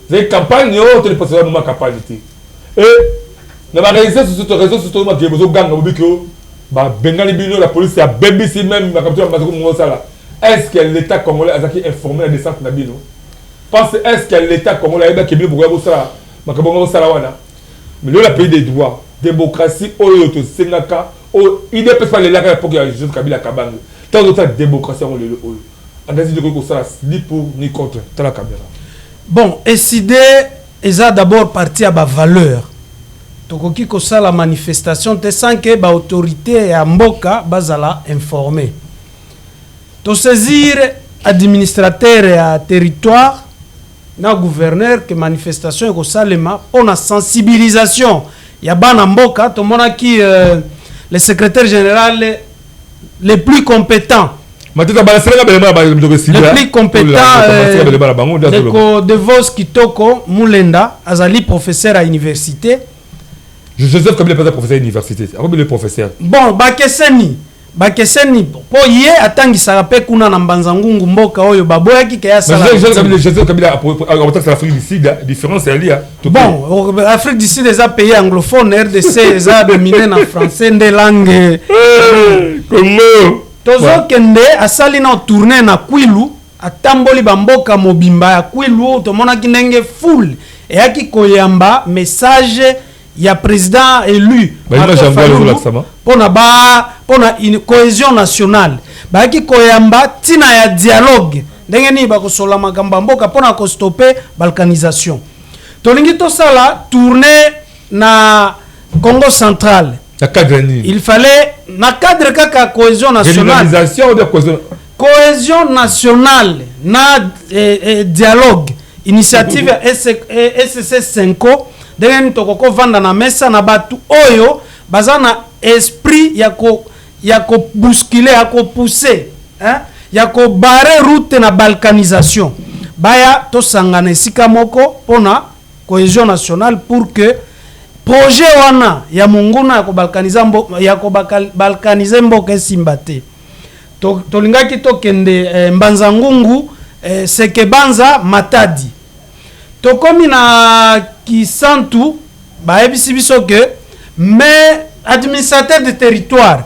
Les campagnes ont passé ma capacité. Et nous avons réalisé sur ce réseau sur le qui est besoin de gang au Bah, Bengali Bino, la police, a BBC même, ma capture, est-ce que l'État congolais a informé la descente de Bino? Parce est-ce que l'État congolais a été pour ça? Ma capture, mais le pays des droits, démocratie, Oyoto, Sengaka, il ne peut pas les lacs pour qu'il y ait juste Kabila Kabang. Tant d'autres démocratie, on le Oyo. On a dit que ça, ni pour ni contre, tant la caméra. Bon, et si ils ont d'abord parti à ma valeur. Donc, qui que ça la manifestation, tu sens que l'autorité à Mboka bazala informé. Tu saisir administrateur et à territoire, na gouverneur que manifestation est au Salema, on a sensibilisation. Il y a ban Mboka, tout le monde qui le secrétaire général le plus compétent. Le plus compétent de Vos Kitoko Moulenda, Azali professeur à l'université. Joseph Kabila pas professeur à l'université. Le professeur. Bon, Bakeseni po ye atangi sarape kuna na Mbanzangungu mboka oyo baboya ki kaya sala. Joseph Kabila a l'Afrique du Sud, différence est liée. Bon, l'Afrique du Sud est un pays anglophone, RDC est un dominé en français de langue. Comment? Tozo kende asali na tourner na Kwilu atamboli bamboka mobimba ya Kwilu to mona kinenge full et yaki koyamba message ya président élu pona une cohésion nationale ba yaki koyamba tina ya dialogue ndenge ni ba kosola makamba mboka pona ko stopper balkanisation tolingi to sala tourner na Congo central. Il fallait na cadre kaka cohésion nationale. Cohésion nationale na dialogue initiative SCC 5 denge tokoko vanda na mesa na batu oyo bazana esprit ya ko bousculer ya ko pousser hein ya ko barrer route na balkanisation baya to sangana sika moko pona cohésion nationale pour que projet wana ya munguna ya ko balkanize mboka esimbate to lingaki to kende Mbanzangungu seke banza Matadi to komi na Kisantu ba ebisi biso que mais administrateur de territoire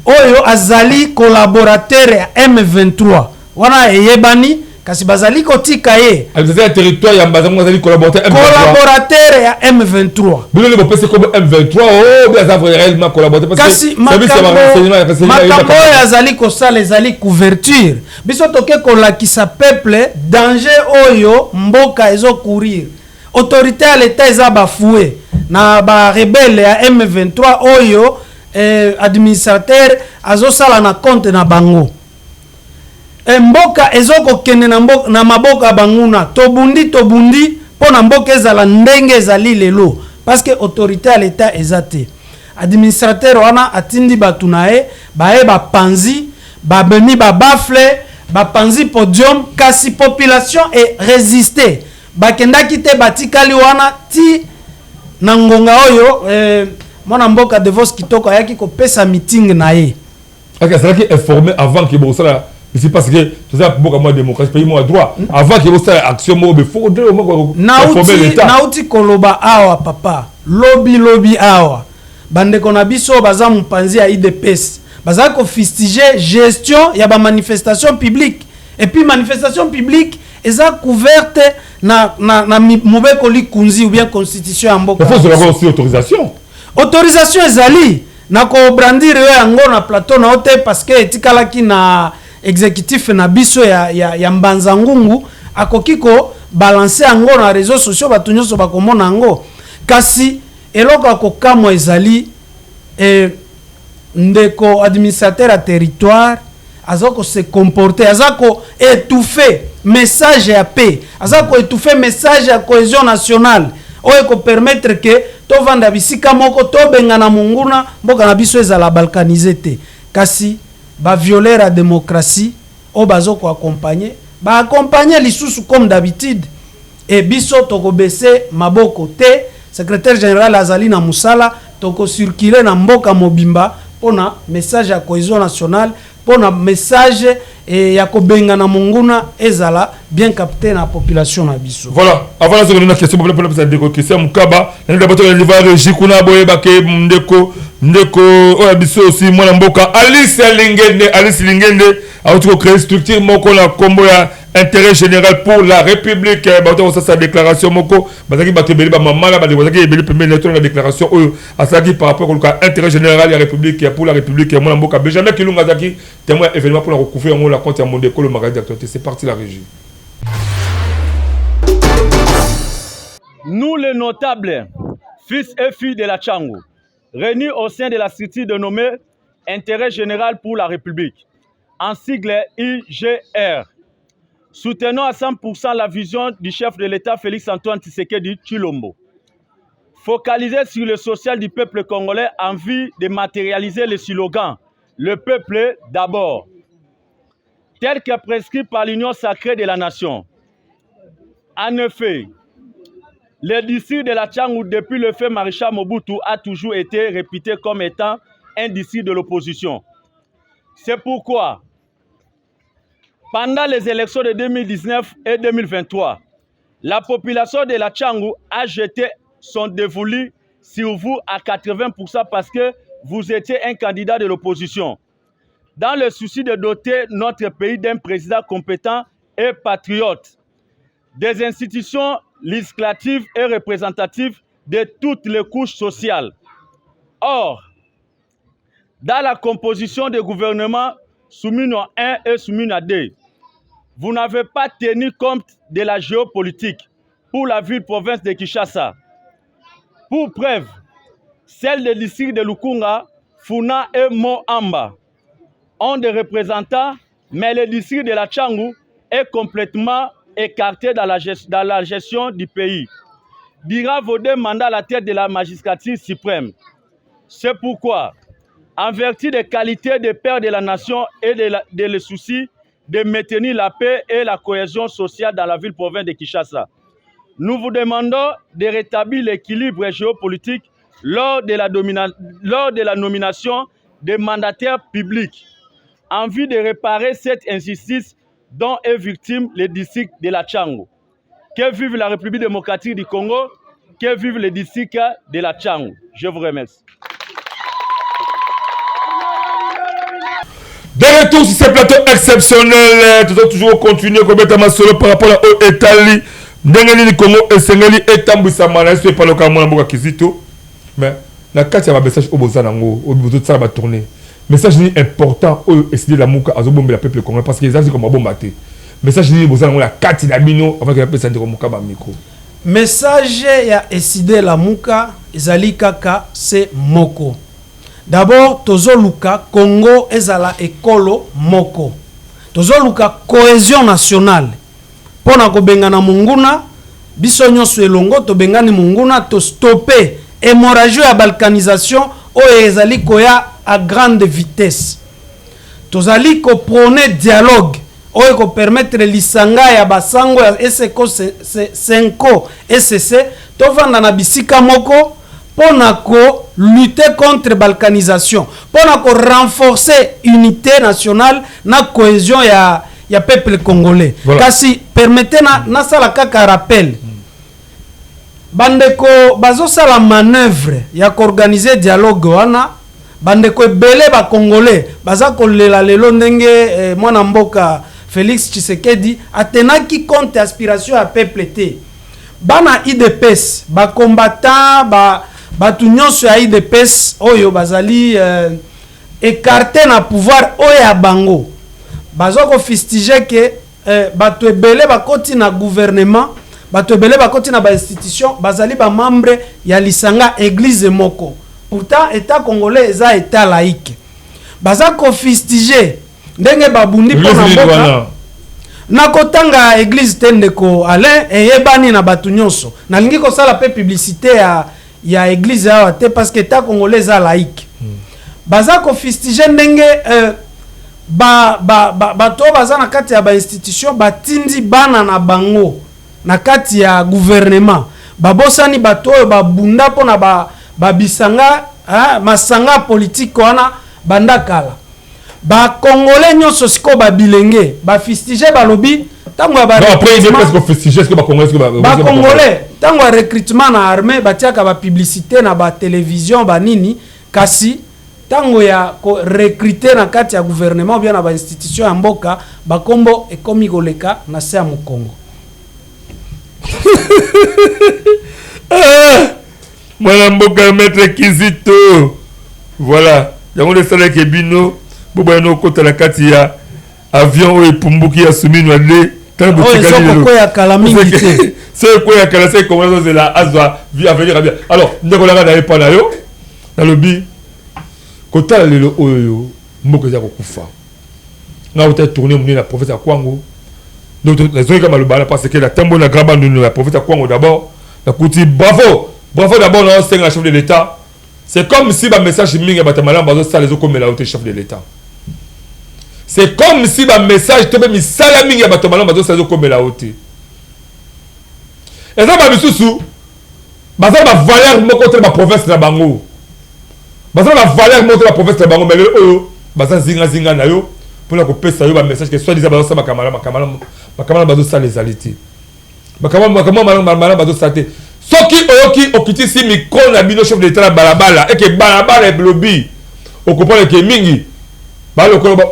oyo azali collaborateur ya M23 wana eyebani kasi bazali kotika ye administrateur territoire ya Mbanzangungu azali collaborateur ya M23 bilo le pese comme M23 oh bien ça réellement collaborateur parce que makambo azali ko sala ezali couverture biso toke kolakisa peuple danger oyo mboka ezo courir autorité à l'état eza bafoué na ba rebelle ya M23 oyo administrateur azo sala na compte na bango mboka ezoko kende na maboka banguna tobundi pona mboka ezala ndenge ezali lelo parce que autorité à l'état ezate administrateur wana atindi batunae bae bapanzi babeni babafle bapanzi podium kasi population et résister bakendaki te batikali wana ti na ngonga oyo mwana mboka de Vos Kitoko ayaki kopesa meeting na ye c'est qui informé avant que bon ça c'est parce que tout ça beaucoup moins démocratie pays moins droit avant que vous ça action mo be faut de informer l'état nauti koloba awa papa lobby awa bande kona biso baza mpanzi ya IDPS baza ko fustiger gestion ya ba manifestation publique et puis manifestation publique eza couverte na mobeko likunzi ou bien constitution ya mboka il faut avoir aussi autorisation ezali na ko brandir yo yango na plateau na hote parce que etikalaki na exécutif na biso ya Mbanzangungu akokiko balancer yango na réseaux sociaux batu nyonso bakomona yango kasi eloko akokamwa ezali ndeko administrateur à territoire azako se comporter azako étouffer message ya paix azako étouffer message ya cohésion nationale oyo ko permettre que to vanda bisika moko to bengana munguna mboka na biso ezala balkaniser te kasi ba violer la démocratie o bazoko accompagner lisusu comme d'habitude et biso toko baisser maboko te secrétaire général azali na musala toko circuler na mboka mobimba pona message ya cohésion nationale pona message et yako benga na monguna ezala bien capté na population na biso. Voilà, avant la seconde question pour la déco question mukaba, on a d'abord le livre Jikuna boye bake ndeko oya biso aussi mwana mboka Alice Lingende a aussi créé structure moko la combo ya intérêt général pour la République. Bato ça sa déclaration moko bazaki batebeli ba mama la bazaki ebeli pembeni na la déclaration oyo asaki par rapport au intérêt général ya République pour la République mwana mboka Benjamin Kilunga zaki témoin événement pour la recouvrir la compte ya Mondeko le magasin d'actualité. C'est parti la régie. Nous les notables, fils et filles de la Tchangou, réunis au sein de la structure dénommée Intérêt général pour la République, en sigle IGR, soutenons à 100% la vision du chef de l'État Félix-Antoine Tshisekedi Tshilombo. Focalisé sur le social du peuple congolais en vue de matérialiser le slogan « Le peuple d'abord », tel que prescrit par l'Union sacrée de la nation. En effet, le district de la Tchangou, depuis le fait maréchal Mobutu, a toujours été réputé comme étant un district de l'opposition. C'est pourquoi, pendant les élections de 2019 et 2023, la population de la Tchangou a jeté son dévolu sur vous à 80% parce que vous étiez un candidat de l'opposition. Dans le souci de doter notre pays d'un président compétent et patriote, des institutions législatives et représentatives de toutes les couches sociales. Or, dans la composition des gouvernements Soumino 1 et Soumino 2, vous n'avez pas tenu compte de la géopolitique pour la ville-province de Kinshasa. Pour preuve, celle des districts de Lukunga, Funa et Moamba ont des représentants, mais le district de la Tchangou est complètement écarté dans la gestion du pays. Durant vos 2 mandats à la tête de la magistrature suprême. C'est pourquoi, en vertu des qualités de père de la nation et de le souci de maintenir la paix et la cohésion sociale dans la ville-province de Kinshasa, nous vous demandons de rétablir l'équilibre géopolitique lors de la nomination des mandataires publics, en vue de réparer cette injustice dont est victime le district de la Tchangou. Que vive la République démocratique du Congo, que vive le district de la Tchangou. Je vous remercie. De retour sur ce plateau exceptionnel, toujours continuer complètement solo par rapport à l'Italie. Ndengeli Congo et Sengeli et Tamboussama, je ne sais pas le cas de Kizito, mais la carte il y a un message au Bozanango, au bout de ça va tourner. Message important au essayer la mouka à zobombe la peuple congolais parce que les gens comme un bon maté. Message ni Bozanango la carte d'amino avant que la personne de mouka ba micro. Message ya essayer la mouka ezali kaka c'est moko. D'abord tozoluka Congo ezala ekolo moko. Tozoluka cohésion nationale. Pona ko bengana munguna biso nyonso elongo to bengani munguna to stopper hémorragie ya balkanisation o ezali koya à grande vitesse. Tozali ko prôner dialogue o ko permettre lisanga ya basango ya SECO 5 SCC to vanda na bisika moko pona ko lutter contre balkanisation, pona ko renforcer unité nationale na cohésion ya peuple congolais. Voilà. Kasi permettez na sala kaka rappel. Bandeko bazo sala manœuvre ya ko organiser dialogue wana bandeko ebele ba congolais baza ko lela lelo ndenge mwana mboka Félix Tshisekedi atenaki compte aspiration ya peuple te. Bana IDPS ba combattant ba tunyonso ya IDPS oyo bazali écarté na pouvoir oyo ya bango. Bazo ko fistiger que bato ebele bakoti na gouvernement, bato ebele bakoti na ba institution, bazali ba membre ya lisanga église moko. Pourtant état congolais eza état laïque. Baza ko fistiger ndenge babundi pona mboka. Na kotanga église tendeko Alain eyebani na bato nyonso. Na lingi ko sala pe publicité ya église ya te parce que état congolais eza laïque. Baza ko fistiger ndenge bato baza na kati ya ba institution batindi bana na bango na kati ya gouvernement babosani bato oyo babunda pona babisanga masanga politique wana bandakala ba congolais nyonso siko ba bilenge ba fustige ba lobby tango ba non après il est presque fustige est-ce que ba congolais ba congolais tango recrutement na armée batiaka ba publicité na ba télévision ba nini kasi tango ya ko recruter na kati ya gouvernement ou bien na ba institution ya mboka ba kombo ekomi koleka na se ya Mukongo. Mwana mboka maître Kizito voilà yango le sala ke bino boba no kota na kati ya avion o epumbuki ya sumino ale tant botika ni ko ya kala mingi te c'est quoi ya kala c'est comment ça la azwa vie à venir bien alors ndeko la na pas na yo na lobby kota lelo oyo mboka za kokufa na uta tourner muni na professeur Kwango donc les gens comme le parce que la tambo na graba nous la professeur Kwango d'abord la kuti bravo d'abord na c'est la chef de l'état. C'est comme si le message mingi batamala bazo sala les comme la haute chef de l'état. C'est comme si le message tobe mi sala mingi batamala bazo sala comme la haute. Et ça ba bisusu baza ba valeur moko te ba province na bango. Baza ba valeur moko te ba province na bango mais le baza zinga na yo pour la kopesa yo ba message que soit disant bazo sala makamala bazo sala les aliti. Makamala bazo sala te. Soki oyoki okitisi micro na bino chef de l'état balabala et que balabala et lobby o comprendre que mingi balo ko ba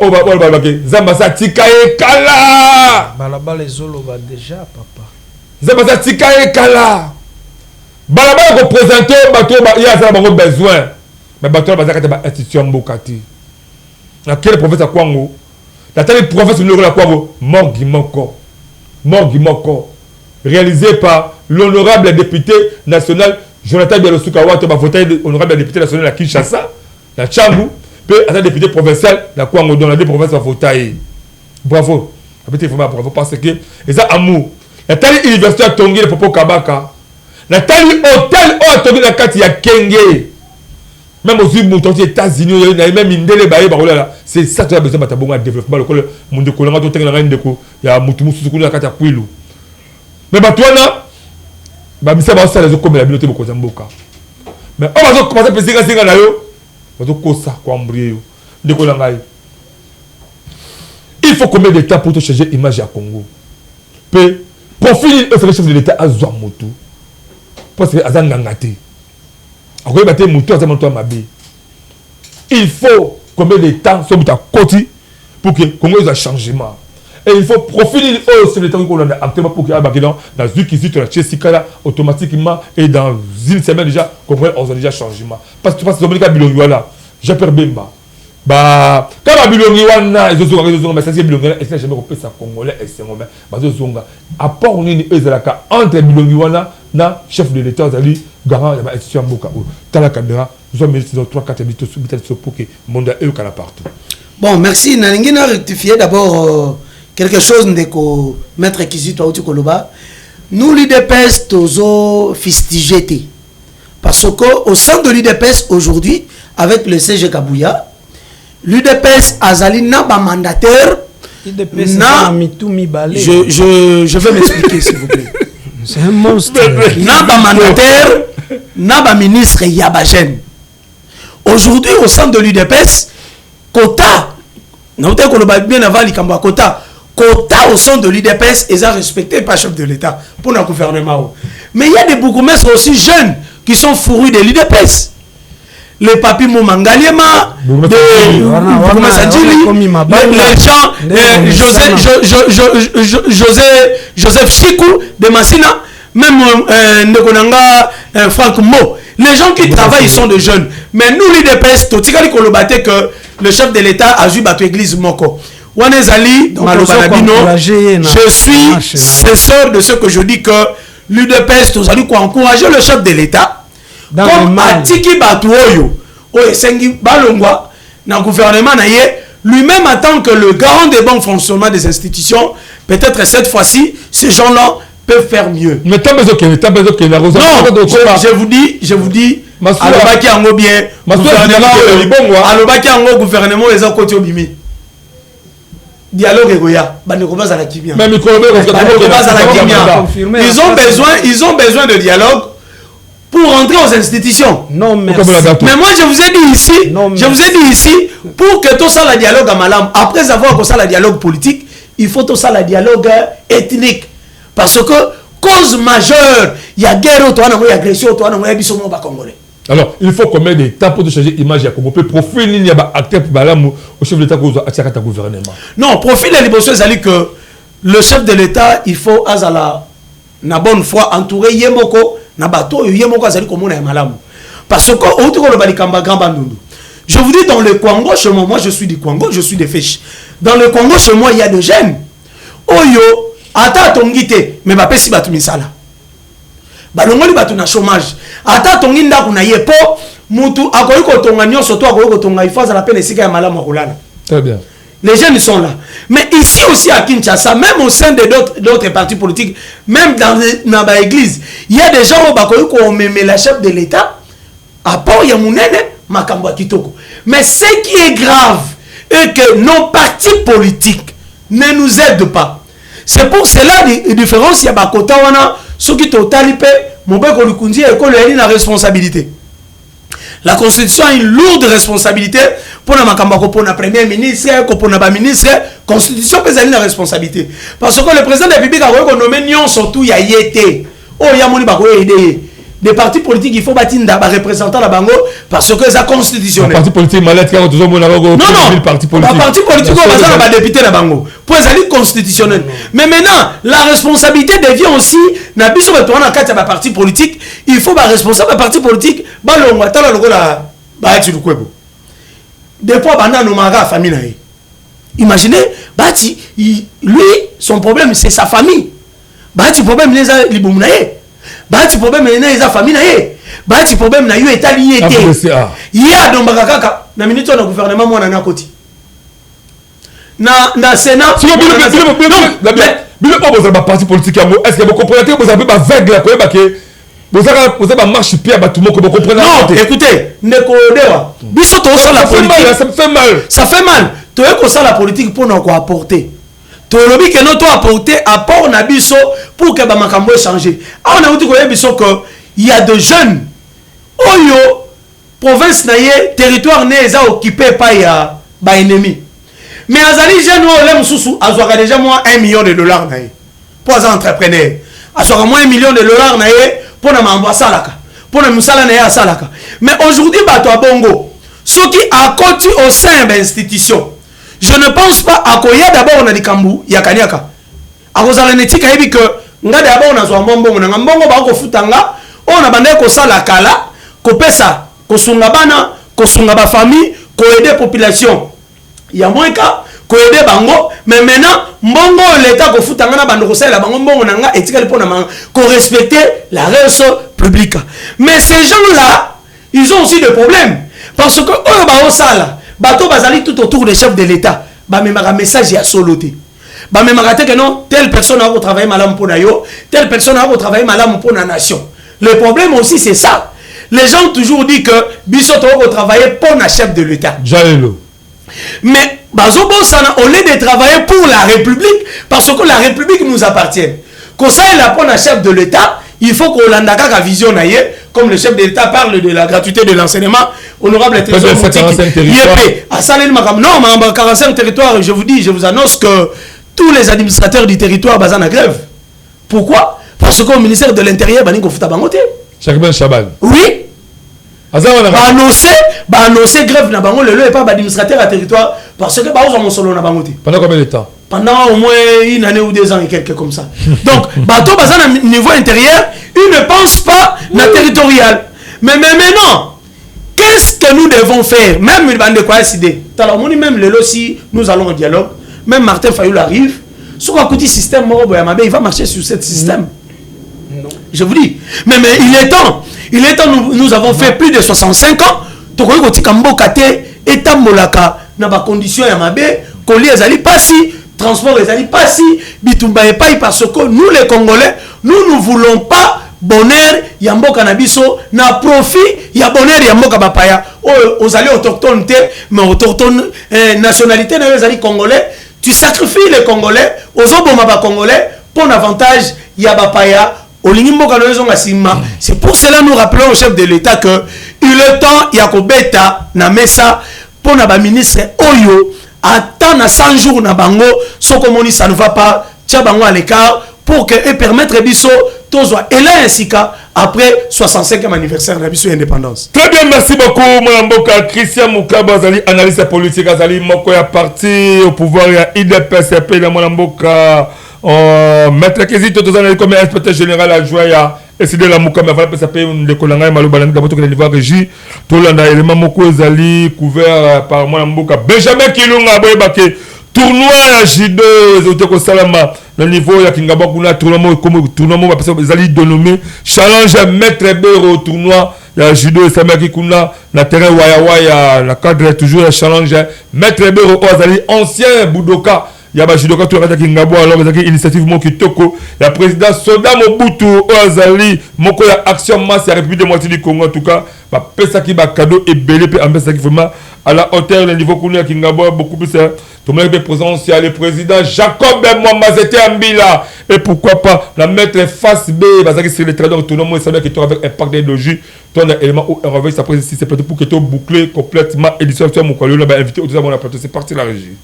ke zamba sa tikaye kala balabala ezolo ba déjà papa zamba sa tikaye kala balabala ko présenter bato ba ya za bango besoin mais bato ba zakata ba institution mbokati na quel professeur Kwango la tali professeur Nyokola Kwango morgi moko réalisé par l'honorable député national Jonathan Bialosuka Wato va voter l'honorable député national à Kinshasa, la Tchangu, puis un député provincial, la Kwango, dans la deux provinces va voter. Bravo. Bravo parce que, et ça, amour. La tali université à Tongi, le Popo Kabaka. La tali hôtel à Tongi, la Kati à Kenge. Même aux États-Unis, même Indele Baye, c'est ça que tu as besoin de bon développement. Le monde de Kolanga, tout le monde il y a Moutoumou, Soukounou, la Kati à Kouilou. Mais Batouana, misa ba sala zo komela bilote boko zamboka mais on va commencer à zinga na yo bazo kosa kwa mbrie yo ndeko la ngai il faut combien de temps pour te changer image à Congo pe profil le chef de l'état azwa moto parce que azanga ngate akoye baté moto azama moto mabe il faut combien de temps so buta koti pour que Congo ait un changement. Et il faut profiler sur le temps qu'on a actuellement pour qu'il y ait dans une visite de la Chesika automatiquement et dans une semaine déjà, on a déjà changement. Parce que tu passes Dominica Bilongiwala, j'ai perdu Bemba. Bah, quand Bilongiwana, ils ont mais ça c'est Bilongiwana, et c'est jamais repris ça Congolais et c'est Congolais. Bah, ils ont à part on est entre Bilongiwana, na chef de l'État, Zali, garant, il y a institution Mboka, Tala Kadera, nous avons mis 3-4 minutes pour que le monde est partout. Bon, merci. Nalingina rectifier d'abord. Quelque chose de maître Kizito Auti Koloba. Nous, l'UDPS, tozo fistigé. Parce qu'au sein de l'UDPS aujourd'hui, avec le CG Kabouya, l'UDPS Azali n'a pas mandataire. Je vais m'expliquer s'il vous plaît. C'est un monstre. N'a pas mandataire, n'a pas ministre Yabagen. Aujourd'hui, au sein de l'UDPS, quota, n'a pas Koloba bien avant l'Ikamba quota. Quota au sein de l'UDPS, ils ont respecté par chef de l'État pour le gouvernement. Mais il y a des bourgmestres aussi jeunes qui sont fourrus de l'UDPS. Les papis Moumangaliema, les gens, Joseph Chikou de Massina, même Ndekonanga Franck Mo. Les gens qui travaillent, ils sont de jeunes. Mais nous, l'UDPS, que le chef de l'État a vu battre l'église Moko. Wanezali, je suis cesseur de ce que je dis que l'UDPS, nous allons encourager le chef de l'État comme Atiki Batouoyo, Oesengi Balongwa, dans le gouvernement, lui-même en tant que le garant des bons fonctionnements des institutions, peut-être cette fois-ci, ces gens-là peuvent faire mieux. Mais t'as besoin qu'il non, je vous dis, Alobaki Ango bien, Alobaki Ango gouvernement, les autres côtés au Bimi. Dialogue Egoya, ils ont besoin de dialogue pour rentrer aux institutions. Non, merci. Mais moi, je vous ai dit ici, pour que tout ça, le dialogue à Malam, après avoir fait ça, le dialogue politique, il faut tout ça, le dialogue ethnique. Parce que, cause majeure, il y a guerre, il y a agression, il y a agression congolais. Alors, il faut combien de temps pour changer l'image de Congo? Profil, il y a acteur au chef de l'État qui a un gouvernement. Non, profil de l'émotion, c'est que le chef de l'État, il faut, na bonne foi, entourer Yemoko, na bateau, Yemoko, c'est comme on est malam. Parce que, je vous dis, dans le Congo, chez moi, je suis du Congo, je suis des fiches. Dans le Congo, chez moi, il y a des jeunes. Oyo, ata tongite, mais pas si batu misala. Balongoli batu na chômage. Ata tonginda kuna yepo, mutu akoyi ko tonga nyonso to akoyi ko tonga ifaza la peine sika ya malamu akolala. Très bien. Les jeunes sont là. Mais ici aussi à Kinshasa, même au sein de d'autres partis politiques, même dans l'église, il y a des gens qui ont même la chef de l'État, à part Yamounene, Makambo Kitoko. Mais ce qui est grave est que nos partis politiques ne nous aident pas. C'est pour cela la différence, il y a Bakota Wana, ceux qui ont talipé, Mobeko Lukundi et Kolo la responsabilité. La Constitution a une lourde responsabilité pour la Premier ministre, pour la ministre. La Constitution peut avoir une responsabilité. Parce que le président de la République a nommé Nyon surtout il y a été. Oh, il y a des partis politiques, il faut bâtir des représentants la Bango parce que c'est constitutionnel. Les partis politiques malades, non, les partis politiques, on va député la Bango. Pour être constitutionnel. Mais maintenant, la responsabilité devient aussi, n'a pas besoin de parti politique, il faut un responsable de parti politique, des fois, la famille. Imaginez, lui, son problème, c'est sa famille. Le problème, c'est les Bahati problème na eza famille na ye. Bahati problème na yo état lié té. Ya donc bakaka na minute na gouvernement mwana na koti. Na Sénat. Bilo oboza ba parti politique yango. Est-ce que vous comprenez que vous avez ba vague là ko ba ke vous avez marche pied ba tout le monde vous comprenez? Non, écoutez, ndeko dewa. Biso to ça la politique. Ça me fait mal. Ça fait mal. To eko ça la politique pour nous apporter. Tolobi que notre apporter apport na biso pour que ba makambo changer. On a dit que il y a des jeunes oyo province naie territoire n'est occupé par ya ba ennemi. Mais azali jeune o lem susu azwaka déjà moins $1 million naie. Pour un entrepreneur. Azwaka moins $1 million naie pour na mamba salaka. Pour na musala naie salaka. Mais aujourd'hui bato abongo ceux qui a côté au sein de l'institution. Je ne pense pas à quoi d'abord on a dit Kambu, Yakaniaka. A cause de l'éthique, il dit que nga d'abord on a soit mbongo, on a mbongo ba ko futanga, on a bandé ko sala kala, ko pesa, ko sunga bana, ko sunga ba famille, ko aider population. Il y a moins ka, ko aider bango, mais maintenant mbongo l'état ko futanga na bando ko sala bango mbongo nanga etika le pona ko respecter la race publique. Mais ces gens-là, ils ont aussi des problèmes parce que eux ba o sala bateau bazali tout autour des chefs de l'État. Bah même un message à soloté. Bah même que non, telle personne a travaillé malam pour nayo, telle personne a travaillé malam pour la nation. Le problème aussi c'est ça. Les gens ont toujours dit que Bissot a travaillé pour la chef de l'État. Jaëlo. Mais bazobo sana au lieu de travailler pour la République parce que la République nous appartient. Quand ça est là pour la chef de l'État, il faut qu'on l'andaka la vision naie. Comme le chef de l'État parle de la gratuité de l'enseignement, honorable trésor non, mais 45 territoires, je vous dis, je vous annonce que tous les administrateurs du territoire basent en grève. Pourquoi? Parce qu'au ministère de l'Intérieur, Chakben Chabal. Oui. Annoncé grève na bango le pas administrateur à territoire parce que ba mon solo na bangote. Pendant combien de temps? Pendant au moins une année ou 2 ans et quelques comme ça. Donc bateau bazan à niveau intérieur, ils ne pensent pas na territorial. Mais maintenant, qu'est-ce que nous devons faire? Même il va de quoi décider. Alors même le si nous allons en dialogue, même Martin Fayou arrive, sur un côté système il va marcher sur ce système. Non. Je vous dis. Mais il est temps. Il est temps, nous avons fait plus de 65 ans. Toko ko tikambo kate etambolaka na ba condition ya mabe, colis ezali pasi, transport ezali pasi, bitumba epai parce que nous les Congolais, nous ne voulons pas bonheur ya mboka na biso na profit ya bonheur ya mboka bapaya. Aux alliés autochtones mais autochtones nationalité na ezali congolais, tu sacrifies les Congolais aux oboma ba Congolais pour l'avantage ya bapaya. C'est pour cela nous rappelons au chef de l'État que il est temps il y a kobeta na mesa pour na ministre oyo attendre 100 jours na bango soko moni ça ne va pas tia bango à l'écart pour que et permettre biso tozwa ela insika après 65e anniversaire de biso indépendance. Très bien, merci beaucoup mon mboka Christian Mukaba azali analyste politique azali moko ya parti au pouvoir ya IDPSP na mon mboka maître Kizito tozana comme inspecteur général adjoint ya décidé la Mukama va passer payer de kolanga maloba ndika boto ke niveau régie tolanda élément moko ezali couvert par mon mboka Benjamin Kilunga boyebake tournoi ya judo ezoteko salama le niveau ya Kingaba kuna tournoi comme tournoi ba ezali dénommé challenge maître Bero tournoi ya judo esamaki kuna na terrain waya na cadre toujours ya challenge maître Bero azali ancien budoka ya ba judoka to kata Kingabo alors ezaki initiative mo kitoko ya président Soda Mobutu azali moko ya action masse ya République démocratique du Congo en tout cas ba pesa ki ba cadeau et belé pe ambesa ki vraiment à la hauteur le niveau kuna ya Kingabo beaucoup plus tout le monde présence il y a le président Jacob Mwambazete Ambila et pourquoi pas la mettre face B bazaki sur le traducteur tout le monde savait que tu avec impact d'énergie ton élément où on réveille ça après si c'est peut-être pour que tu boucler complètement édition sur mon collègue là ba invité au deuxième plateau c'est parti la régie.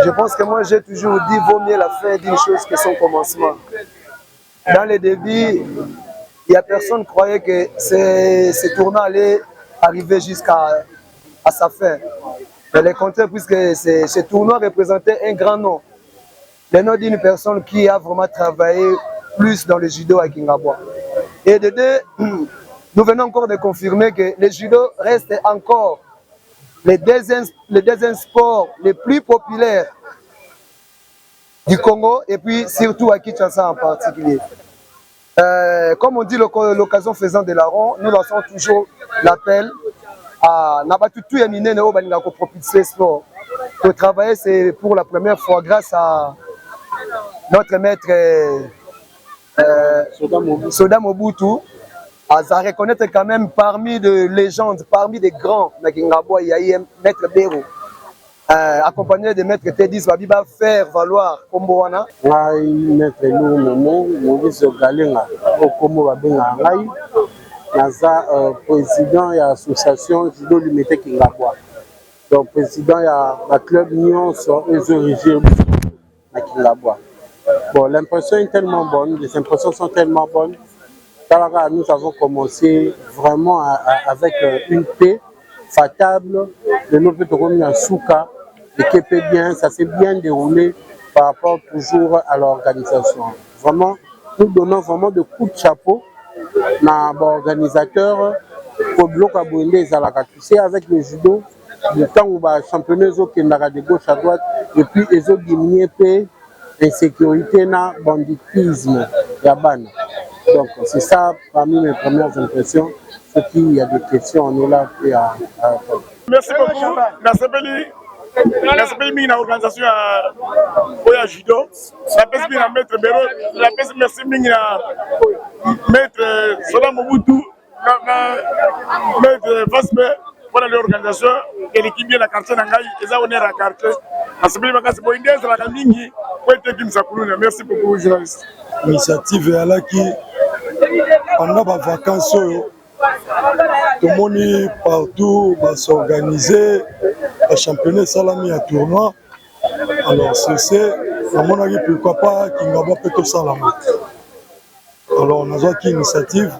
Je pense que moi j'ai toujours dit vaut mieux la fin d'une chose que son commencement. Dans les débuts, il y a personne qui croyait que ce tournoi allait arriver jusqu'à sa fin. Mais le contraire, puisque ce tournoi représentait un grand nom. Le nom d'une personne qui a vraiment travaillé plus dans le judo à Kingabwa. Et de deux, nous venons encore de confirmer que le judo reste encore le deuxième sport le plus populaire du Congo et puis surtout à Kinshasa en particulier. Comme on dit, l'occasion faisant de la ronde, nous lançons toujours l'appel à Nabatutu et Mine Neo Baningako propulser sport. Pour travailler, c'est pour la première fois grâce à notre maître Soda Mobutu. À reconnaître quand même parmi de légendes, parmi des grands, il y a eu maître Bero, accompagné de maître Tedis Babiba, faire valoir Komboana. Maître Momo, Maurice Galenga, Okomo Babenga Ngai, Naza, président de l'association Judo Limité Kingabwa. Donc, président de la club Nyon sur les origines à Kingabwa. Bon, l'impression est tellement bonne, les impressions sont tellement bonnes. Nous avons commencé vraiment avec une paix fatable de nos pétroles en Souka et qui est bien, ça s'est bien déroulé par rapport toujours à l'organisation. Vraiment, nous donnons vraiment de coups de chapeau à l'organisateur pour bloc à Bouindé et Zalaka. Tu sais, avec le judo, le temps où les championnats qui sont de gauche à droite et puis ils ont diminué l'insécurité, le banditisme, la banne. Donc c'est ça parmi mes premières impressions. Ce qu'il y a des questions, on est là et à répondre. Merci beaucoup. Merci beaucoup à l'organisation de judo. Merci à maître Bero. Merci à maître Soda Mobutu, maître Vasbe pour l'organisation et l'équipe de la quartier Nangai. Ils ont honneur à quartier. Merci beaucoup, journaliste. L'initiative est là qui pendant les vacances, tout le monde partout va s'organiser, le championnat salami à tournoi. Alors c'est, à mon avis, pourquoi pas Kingaba peut tout salami. Alors on a une initiative,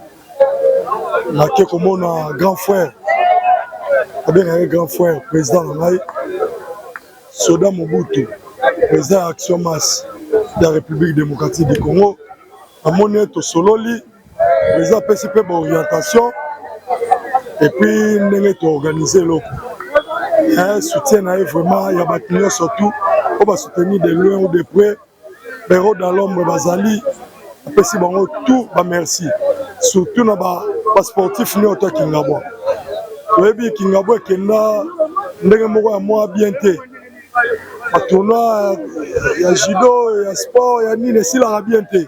on a comme un grand frère, un grand frère, président Nangai, Soda Mobutu, président Action Masse de la République démocratique du Congo. À mon avis, tout sololi. Les APCP pour orientation et puis nous avons organisé le soutien vraiment, il y a des surtout on va soutenir de loin ou de près Béro dans l'ombre Bazali après si bon tout merci surtout na ba sportif ni auto Kingabo webi Kingabo kenda ndenge moko ya moi bien té a tournoi ya judo ya sport ya nini si la bien té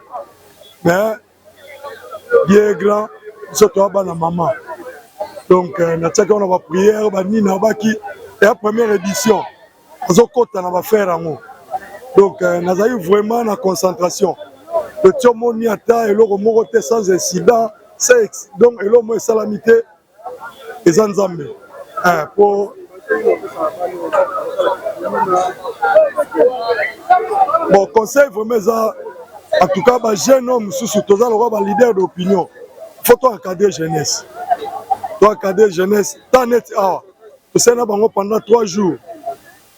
mais bien grand, surtout à la maman. Donc, on a prière, et la première édition, on a faire Donc, nous avons vraiment la concentration. Le Tiomoni Ata et l'Oro Morote sans incident, donc, et l'homme est salamité et Zanzambe. Pour. Bon, conseil vraiment ça. En tout cas, les jeunes hommes, surtout les leaders d'opinion, il faut encadrer jeunesse. Encadrer jeunesse, tant net. Tout ça pendant 3 jours.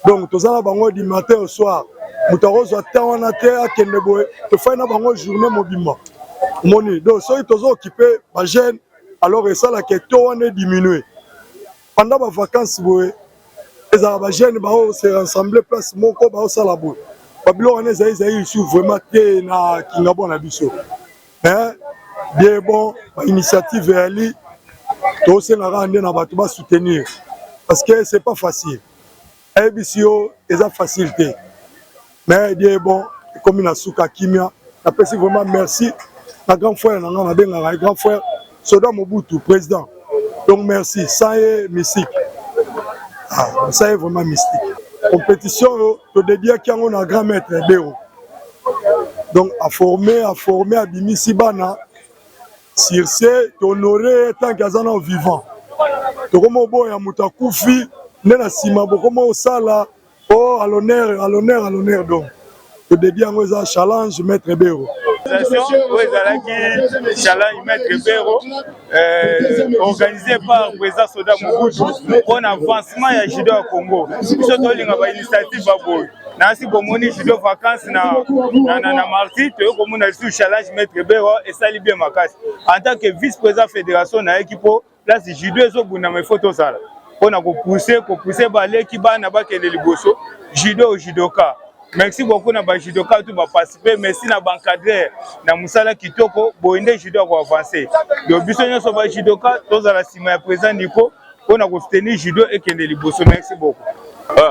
Donc, tout ça du matin au soir. Nous avons un terre à Kendeboé. Nous avons une journée mobile. Donc, si nous sommes occupés, les jeunes, alors ça, la question est diminuée. Pendant les vacances, les jeunes se rassemblent place moko ba osala boy babilo wana ezali ici vraiment te na kingabo na biso bien bon ba initiative ali to se na rande na bato ba soutenir parce que c'est pas facile ebisio eza facilité mais bien bon comme na suka kimia na pesi vraiment merci na grand frère na benga grand frère Soda Mobutu président donc merci ça est mystique. Ça est vraiment mystique. Compétition, je te dis qu'il y a un grand maître Béo. Donc, à former à Bimisi Bana, Circe, honorer tant qu'il y a un vivant. Donc, comme on a Moutakufi, Nena Sima, comme on sala, oh, à l'honneur, donc. Je te dis qu'il y a un challenge maître Béo. Challenge Maître Béro, organisé par le président Soda Mobutu pour l'avancement du judo au Congo. Nous sommes dans l'initiative Baboy. Nansi Bomoni judo vacances na Marti, tu comme on a su challenge Maître Béro et ça libère ma casse. En tant que vice-président fédération na équipe place judo zo buna mes photos ça. On a pousser balé qui ba na ba ke liboso judo judoka. Merci beaucoup na ba judoka tout va participer, merci na bancadrer na musala kitoko boende judo ko avancer. Le biso nyoso ba judoka toza la sima ya président Nico on a soutenir judo et kende liboso. Merci beaucoup.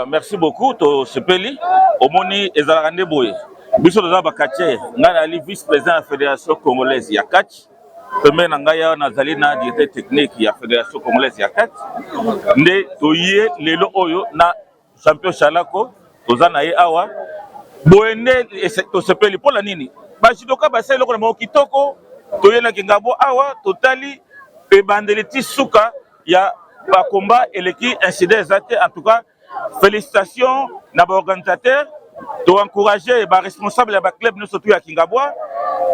Merci beaucoup to sepeli omoni ezala rande boye. Biso toza ba kache ngana ali vice-président de la Fédération congolaise ya catch. Premier nangaya na zali na directeur technique ya Fédération congolaise ya catch. Nde toye lelo oyo na champion Chalako tozana ye awa boende to sepeli pola nini ba judoka ba selo ko na kitoko toyela kingabo awa totali e bandeliti suka ya ba combat eleki incident zate. En tout cas félicitations na ba organisateur to encourager ba responsable ya ba club no surtout ya Kingabwa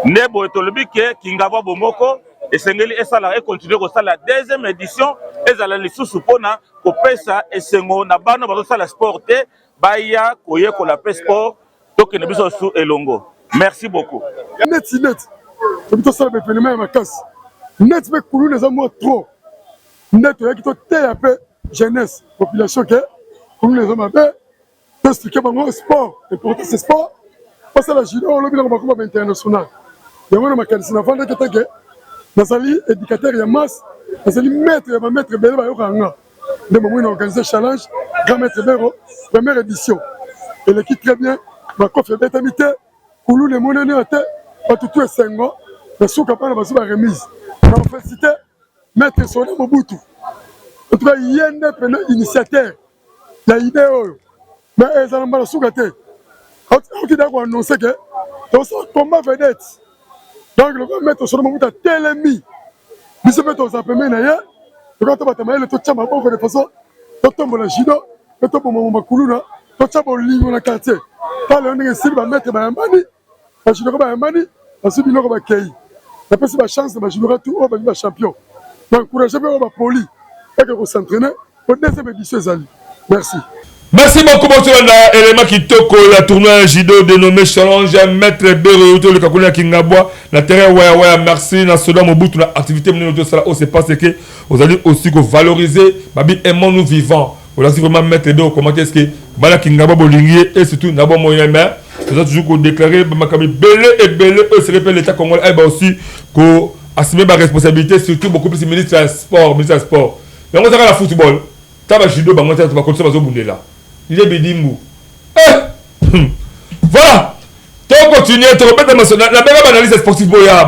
nebo to lobi ke Kingabwa bomoko esengeli esala e continuer ko sala deuxième édition ezala lisusu pona ko pesa esengo na bano ba sala sport te baya koye ko la sport donc ne biso sous elongo. Merci beaucoup. Net to bito sala be phénomène ma casse net be kulu les amours trop net ya kito te ya pe jeunesse population que kulu les hommes be to expliquer bango sport important c'est sport parce que la judo lobi na ba ko international ya mona makanisi na vanda que nazali éducateur ya masse nazali maître ya ba maître bele ba yokanga ndemo mona organiser challenge grand maître Béro première édition et l'équipe très bien ma coffre bétamité kulu le monene ate batutu esengo na suka pana basu ba remise na félicité maître Soda Mobutu en tout cas yende pena initiateur la idée oyo mais ezala mbala suka te qui d'accord annoncer que donc ça combat vedette donc le maître Soda Mobutu telemi biso meto za pemé na ye donc to batama le to chama boko de façon to tombo la judo to bomba makuluna to chabo lingo na quartier pas le ndenge sili ba mettre ba yambani ba judo ba yambani ba subi loko ba kei la pesi ba chance ba judo tout au ba champion donc encourager ba poli et que s'entraîner pour deuxième édition zali. Merci. Merci beaucoup, monsieur le élément qui toque la tournoi judo dénommé Challenge Maître Béro le Kakuna Kingabwa la terre ouais merci na Soda Mobutu la activité menée de ça c'est parce que vous allez aussi valoriser babi aimons nous vivants. Voilà si vraiment mettre deux comment est-ce que bala Kingabwa bolingier et surtout nabo moyen mais vous avez toujours déclaré makami belé et belé se répète l'état congolais et aussi ko assumer ma responsabilité surtout beaucoup plus ministre du sport mais on la football taba judo ba monter ba continuer bazo bundela il est bidimbu voilà to continuer to remettre la même analyse sportive boya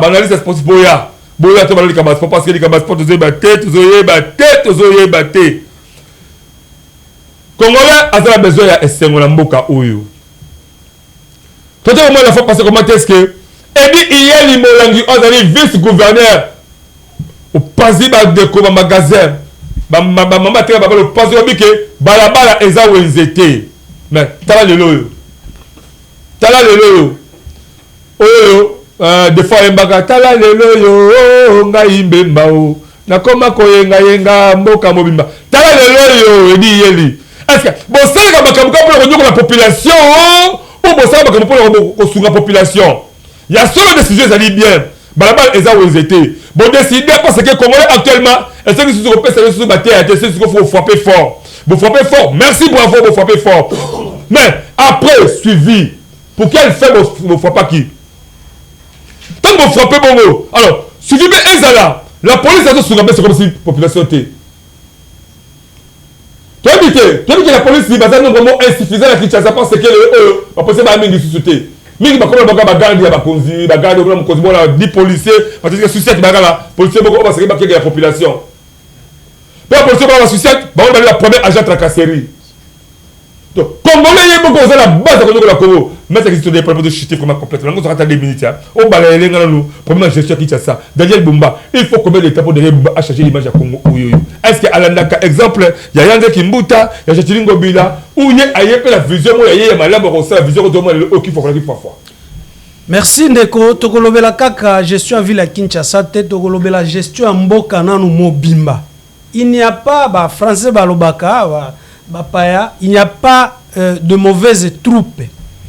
to balali kamba sport parce que les kamba sport to ba tête congolais a besoin ya esengo na mboka oyo Côté au moins la fois passée comment est-ce que Edi Iyeli Molangi Ozali vice-gouverneur au Pazi ba déco ba magasin ba mama te ba le Pazi obike balabala eza wenzete mais tala lelo des fois embaka tala lelo yo ngai mbemba o nakoma koyenga mboka mobimba tala lelo yo Edi Iyeli est-ce que bon c'est comme pour la population ou bon ça pour la population. Il y a seulement des sujets, ça dit bien. Balabal est à où ils étaient. Bon, décidez parce que Congolais actuellement, et ceux qui se sont fait sur la terre, ceux qui faut frapper fort. Vous frappez fort. Merci, bravo, vous frappez fort. Mais après, suivi, pour quel fait vous frappez qui? Tant que vous frappez bon, alors, suivi bien Ezala, la police a tout c'est comme si la population était. Tu as dit que la police, c'est un nombre insuffisant à Kinshasa parce que la police va amener des sociétés. Mais il y a des 10 policiers, parce que les soucis qui la policier va la population. Mais la policier va la souci, va la première agent tracasserie. Donc, Congolais, il y a beaucoup de la base de la Congo. Mais c'est des problèmes de chuter complètement. On s'arrête à 2 minutes. On va aller dans problème de gestion qui est ça. Daniel Bumba, il faut combien de temps pour Daniel Bumba à changer l'image à Congo? Est-ce qu'il y a un exemple, il y a Yandé Kimbuta, il y a Chatilingo Bila, où il y a la vision, il y a la vision de l'eau qui faut faire parfois. Merci Ndeko, Tokolobela Kaka, gestion à ville à Kinshasa, Tokolobela gestion à Mboka Nanu Mobimba. Il n'y a pas, français Balobaka, Bapaya, il n'y a pas de mauvaises troupes.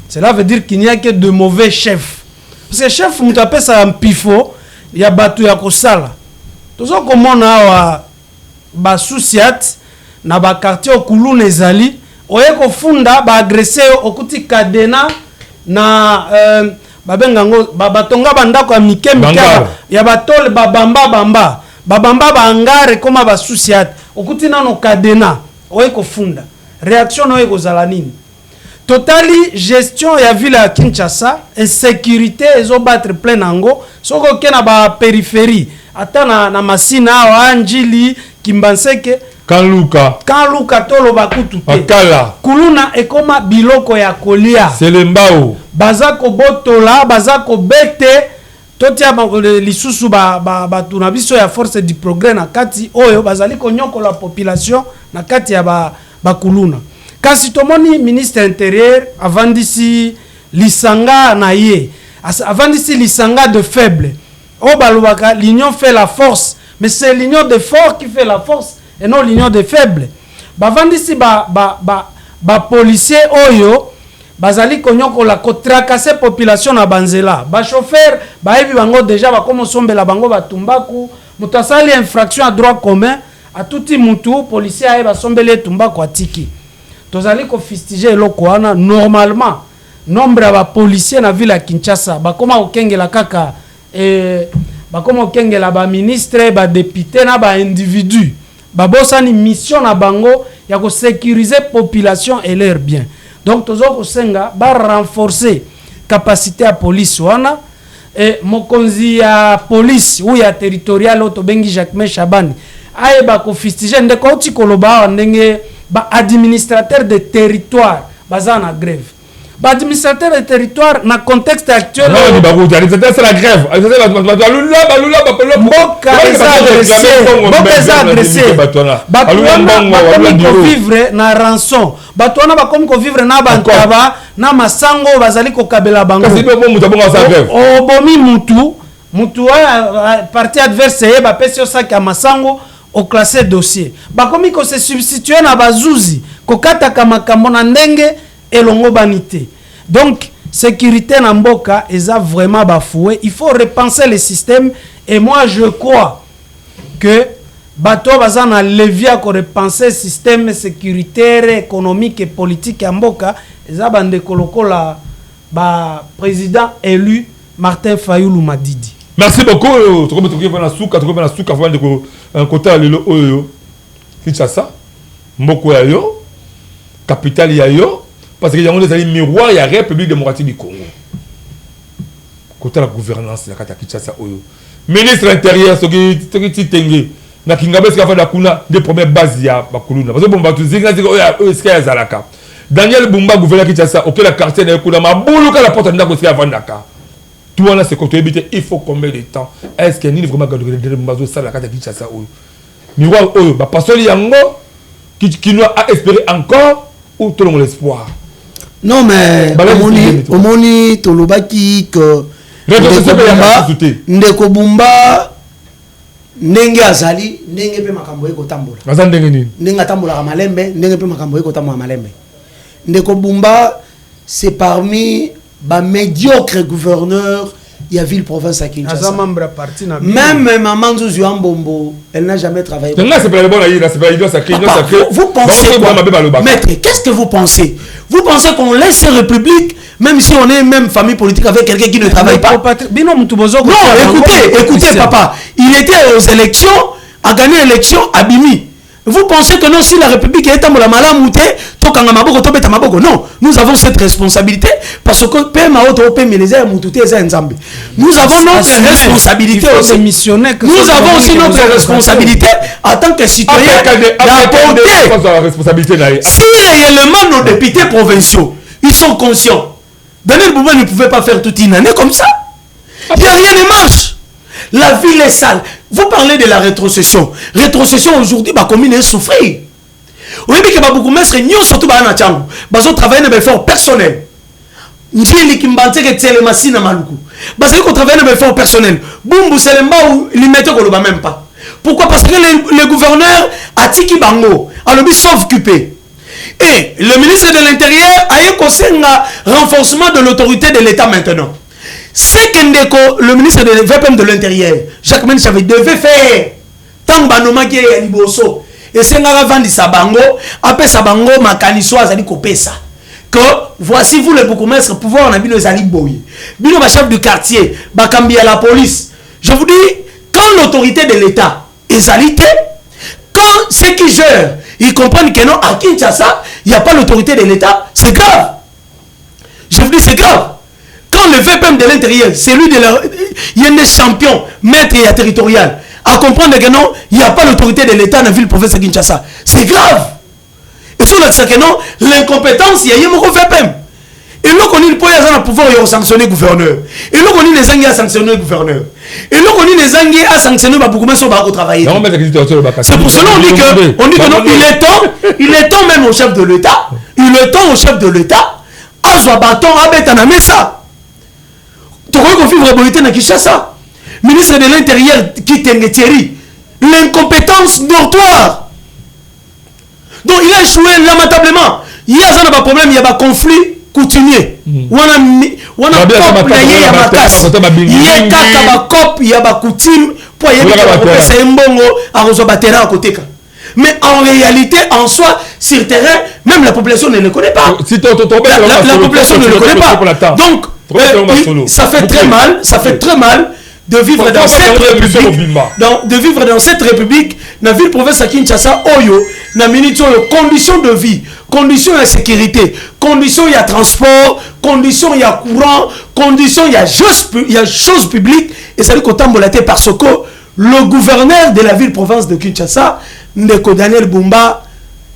Cela veut dire qu'il n'y a que de mauvais chefs. Parce que chef, vous tapez ça en pifo, il y a Batu Yakosala. Tout ça comme on a Basousiat, na ba quartier au Koulou Nezali, oyeko funda ba agressé au kuti Kadena na babengango batonga bandako ya mike ya batole babamba bangare koma Basousiat okuti nano Kadena oyeko funda réaction oyeko zala nini totali gestion ya ville ya Kinshasa insécurité ezo battre plein nango soko kena ba périphérie ata na masina wa Anjili Kimbanseke Kanluka tolo bakutu te Akala Kuluna ekoma biloko ya kolia Selembao bazako botola bazako bete totia lisusu batuna biso ya force du progrès na kati oyo bazali konyoko la population na kati ya bakuluna kasi tomoni ministre intérieur avandisi lisanga na ye avandisi lisanga de faible o balobaka l'union fait la force mais c'est l'union de fort qui fait la force et non l'union de faible bavandisi policier oyo bazali konyoko la kotrakase population na banzela ba chauffeur baebi bango déjà ba komo sombela bango batumbaku mutasali infraction à droit commun à touti mutu policier aye ba sombele tumbaku atiki tozali ko fistiger eloko wana normalement nombre ya ba policier na ville ya Kinshasa ba koma okengela kaka bakoma okengela ba ministre ba député na ba individu ba bosani mission na bango ya ko sécuriser population et leur bien donc tozo ko senga ba renforcer capacité à police wana et mokonzi ya police ou ya territorial auto bengi Jacques Chabani aye ba ko fistiger ndeko oti koloba ndenge ba administrateur de territoire bazana grève ba administrateur de territoire na contexte actuel non ni bago c'est la grève vivre na rançon batwana ba comme ko vivre na bantaba na masango bazali ko kabela bango obomi mutu parti adverse ba pesio sac ya masango au classé dossier ba comme ko se substituer na bazuzi ko kata kama kamona ndenge elongo banité. Donc, sécurité na mboka eza vraiment bafoué. Il faut repenser le système. Et moi, je crois que bato bazana levier ko repenser le système sécuritaire, économique et politique ya mboka eza bande koloko la ba président élu Martin Fayulu Madidi. Merci beaucoup. Tu comprends na souka avant de ko un côté lelo oyo. Kinshasa, mboko ya yo, capitale ya yo. Parce qu'il y a un miroir, il y a la République démocratique du Congo. Côté la gouvernance, il y a Kinshasa. Ministre intérieur, ce qui est na Kingabe, ce qui a fait la kuna des premières bases, il y a Bakuluna. Parce que bon, Bakuluna, c'est qu'il y a Zalaka. Daniel Bumba gouverneur Kinshasa OK la quartier na kuna mabuluka la porte ndako si avant Dakar. Tout on a ce côté habité il faut combien de temps est-ce que ni vraiment garder de Mbazo ça la carte Kinshasa ou miroir oyo ba pasoli yango qui nous a espéré encore ou tout l'espoir. Non mais au moni tolobaki que Ndeko Bumba ndenge azali ndenge pe makambo eko tambola. Aza ndenge nini? Ndenge tambola ka malembe ndenge pe makambo eko tambola malembe. Ndeko Bumba c'est parmi ba médiocre gouverneur il y a ville province à Kinshasa. Même maman Zouzou Ambombo, elle n'a jamais travaillé. Vous pensez quoi? Maître, qu'est-ce que vous pensez? Vous pensez qu'on laisse une république même si on est même famille politique avec quelqu'un qui ne travaille pas? Non, écoutez papa, il était aux élections, a gagné l'élection à Bimi. Vous pensez que non, si la République est à Malamouté, non, nous avons cette responsabilité parce que nous avons notre responsabilité aussi. Nous avons aussi notre responsabilité en tant que citoyens d'apporter. Si réellement nos députés provinciaux, ils sont conscients, Daniel Bouba ne pouvait pas faire toute une année comme ça. Il n'y a rien ne marche. La ville est sale. Vous parlez de la rétrocession. Rétrocession aujourd'hui, la commune est souffrir. Oui, mais que beaucoup de gens surtout ils ont travaillé dans l'effort personnel. Ils ont travaillé dans l'effort personnel. Boum, c'est le mot où ils mettent même pas. Pourquoi? Parce que le gouverneur a tiki bango. Alors, ils sont occupés. Et le ministre de l'Intérieur a eu un renforcement de l'autorité de l'État maintenant. C'est que le ministre de l'Intérieur, Jacques Ménichavy, devait faire tant que il y a liboso. Et c'est nga vandi sabango, après sabango makaniso azali kopesa. Que voici vous le bourgmestre pouvoir on a bino ezali boy. Bino ba chef de quartier, ba kambi à la police. Je vous dis quand l'autorité de l'État est alité, quand ceux qui gèrent, ils comprennent que non à Kinshasa, il n'y a pas l'autorité de l'État, c'est grave. Je vous dis c'est grave. Quand le VPM de l'Intérieur, c'est lui de la... Il y a des champions, maître et territorial. À comprendre que non, il n'y a pas l'autorité de l'État dans la ville province de Kinshasa. C'est grave. Et sur le que non, l'incompétence, il y a un VPM. Et là, on a le pouvoir de sanctionner le gouverneur. Et là, on a les Anglais à sanctionner le gouverneur. Et là, on a les Anglais à sanctionner beaucoup de gens qui travailler. C'est pour cela qu'on dit que non, il est temps même au chef de l'État, il est temps au chef de l'État, à ce bâton, à mettre en ça. Tu crois qu'on vit révolution dans Kinshasa? Ministre de l'Intérieur qui t'est Thierry. L'incompétence notoire. Donc il a échoué lamentablement. Il y a un problème, il y a un conflit coutumier. On a coutume pour mais en réalité, en soi, sur terrain, même la population ne le connaît pas. La population ne le connaît pas. Donc, ça fait très mal de vivre dans cette république. De vivre dans cette république, dans la ville province à Kinshasa, Oyo, dans la condition de vie, condition de sécurité, condition de transport, condition de courant, condition de choses publiques. Et ça dit qu'au temps parce que le gouverneur de la ville province de Kinshasa, Ndeko Daniel Bumba,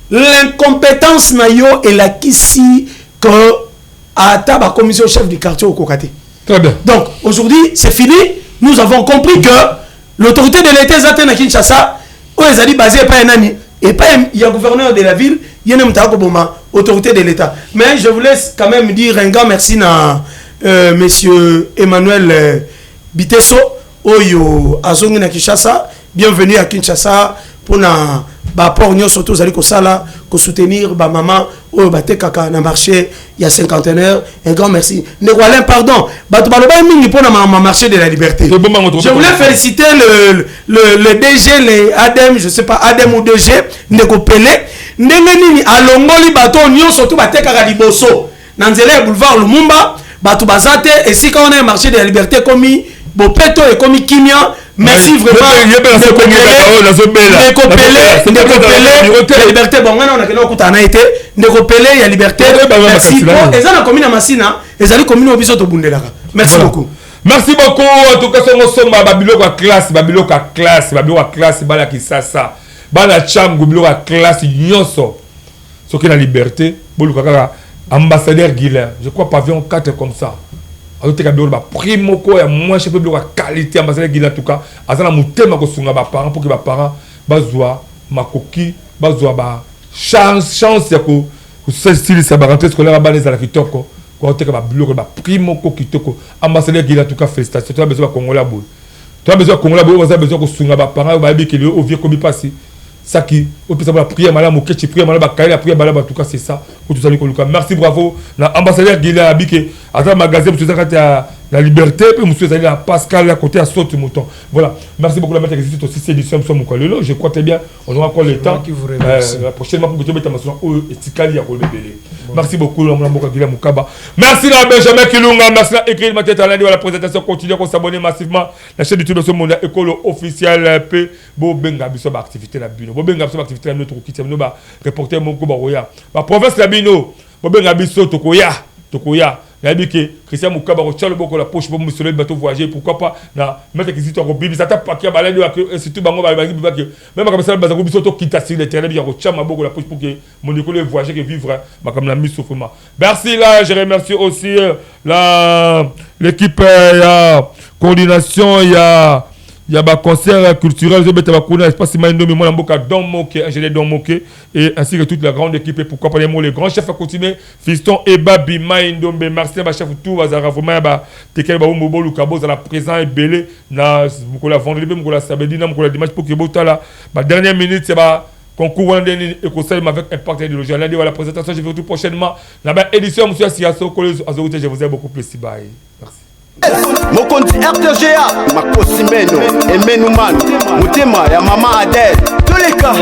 l'incompétence nayo et la kisi que à la commission chef du quartier au Kokate. Très bien. Donc aujourd'hui c'est fini. Nous avons compris que l'autorité de l'État est à Kinshasa, où ils ont dit basé pas un ani et pas il y a gouverneur de la ville, il y a une autorité de l'État. Mais je vous laisse quand même dire un grand merci à monsieur Emmanuel Bitesso, Oyo Azongi na Kinshasa. Bienvenue à Kinshasa pour na rapport surtout zali ko sala ko soutenir ba maman au baté kaka na marché il y a 50 heures. Un grand merci. Ndewalin pardon, bato baloba mingi pour na marché de la liberté. Je voulais féliciter le DG les ADEM, je sais pas ADEM ou DG Ndeko Pelé. Ndenge nini alongoli bato surtout baté kaka liboso. Na nzela boulevard Lumumba, bato bazate et si quand on est marché de la liberté commis Bopeto et commis Kimia. Merci vraiment. La liberté, bon, on a été la liberté. Merci. Et ça, on a commis la Massina, et ça a commis au biseau de Bundelaka. Merci beaucoup. Merci beaucoup. En tout cas, on sommes à Babiloka classe, Babiloka classe, Balaki Sasa, Bala Cham, Babiloka classe, Nyoso. Ce qui est la liberté. ambassadeur Guilain, je crois pavillon 4 comme ça. Alors primo ko ya moins chef de qualité ambassadeur Guilain en tout cas, azana mutema ko sunga ba parents pour que ba parents bazwa makoki, bazwa ba chance ya ko style ça ba rentrée scolaire ba les ala kitoko, ko te ka ba bloc ba primo ko kitoko. Ambassadeur Guilain en tout cas félicitations, tu as besoin de Congolais boule. Tu as besoin de Congolais boule, tu as besoin ko sunga ba parents ba bi que au vieux comme passé. Ça qui au plus la prière madame ok tu prière madame la prière madame en tout cas c'est ça pour tout ça. Merci bravo na ambassadeur Guilain habité à ta magasin pour tout ça la liberté puis monsieur allé à Pascal à côté à saute mouton. Voilà, merci beaucoup la maître existe aussi cette édition sommes Kolelo, je crois très bien on aura encore le temps la prochaine fois pour que tu mettes maçon au etikali ya kolebele. Merci beaucoup la mboka Guilain Mukaba. Merci à Benjamin Kilunga, merci à écrire ma tête à lundi la présentation continue qu'on s'abonner massivement la chaîne YouTube de monde école officiel p bo benga biso ba activité la bino bo benga biso ba activité la notre qui no ba reporter mon ko ba roya ba province la bino bo benga biso tokoya que Christian Mukaba le boko la poche pour me le bateau voyager pourquoi pas na mettre qui zito bibi ça tape paquet balade surtout bango ba même comme ça baza biso to quitter sur le terrain bien chama boko la poche pour que mon école voyager que vivre comme la mise souffrement. Merci là, je remercie aussi l'équipe coordination il y a un concert culturel, je vais vous espace Maïndo, mais moi, Don Moké, ingénieur Don Moké, et ainsi que toute la grande équipe, et pourquoi pas les grands chefs à continuer, Fiston et Babi Maïndo, merci à chef tout, Bazara, vraiment, Tekel Baou Mobo, Lukabo, à la présent et belé, na, Moukola vendredi, Moukola samedi, Moukola dimanche, pour que Botala, ma dernière minute, c'est ma concours et conseil avec impact idéologique. Lundi, la présentation, je vais vous tout prochainement. La édition, monsieur Siasso, je vous ai beaucoup plaisir. Bye. Merci. Mokonzi RTGA Makosi Meno Emenumano Mutema ya Mama Adele Toleka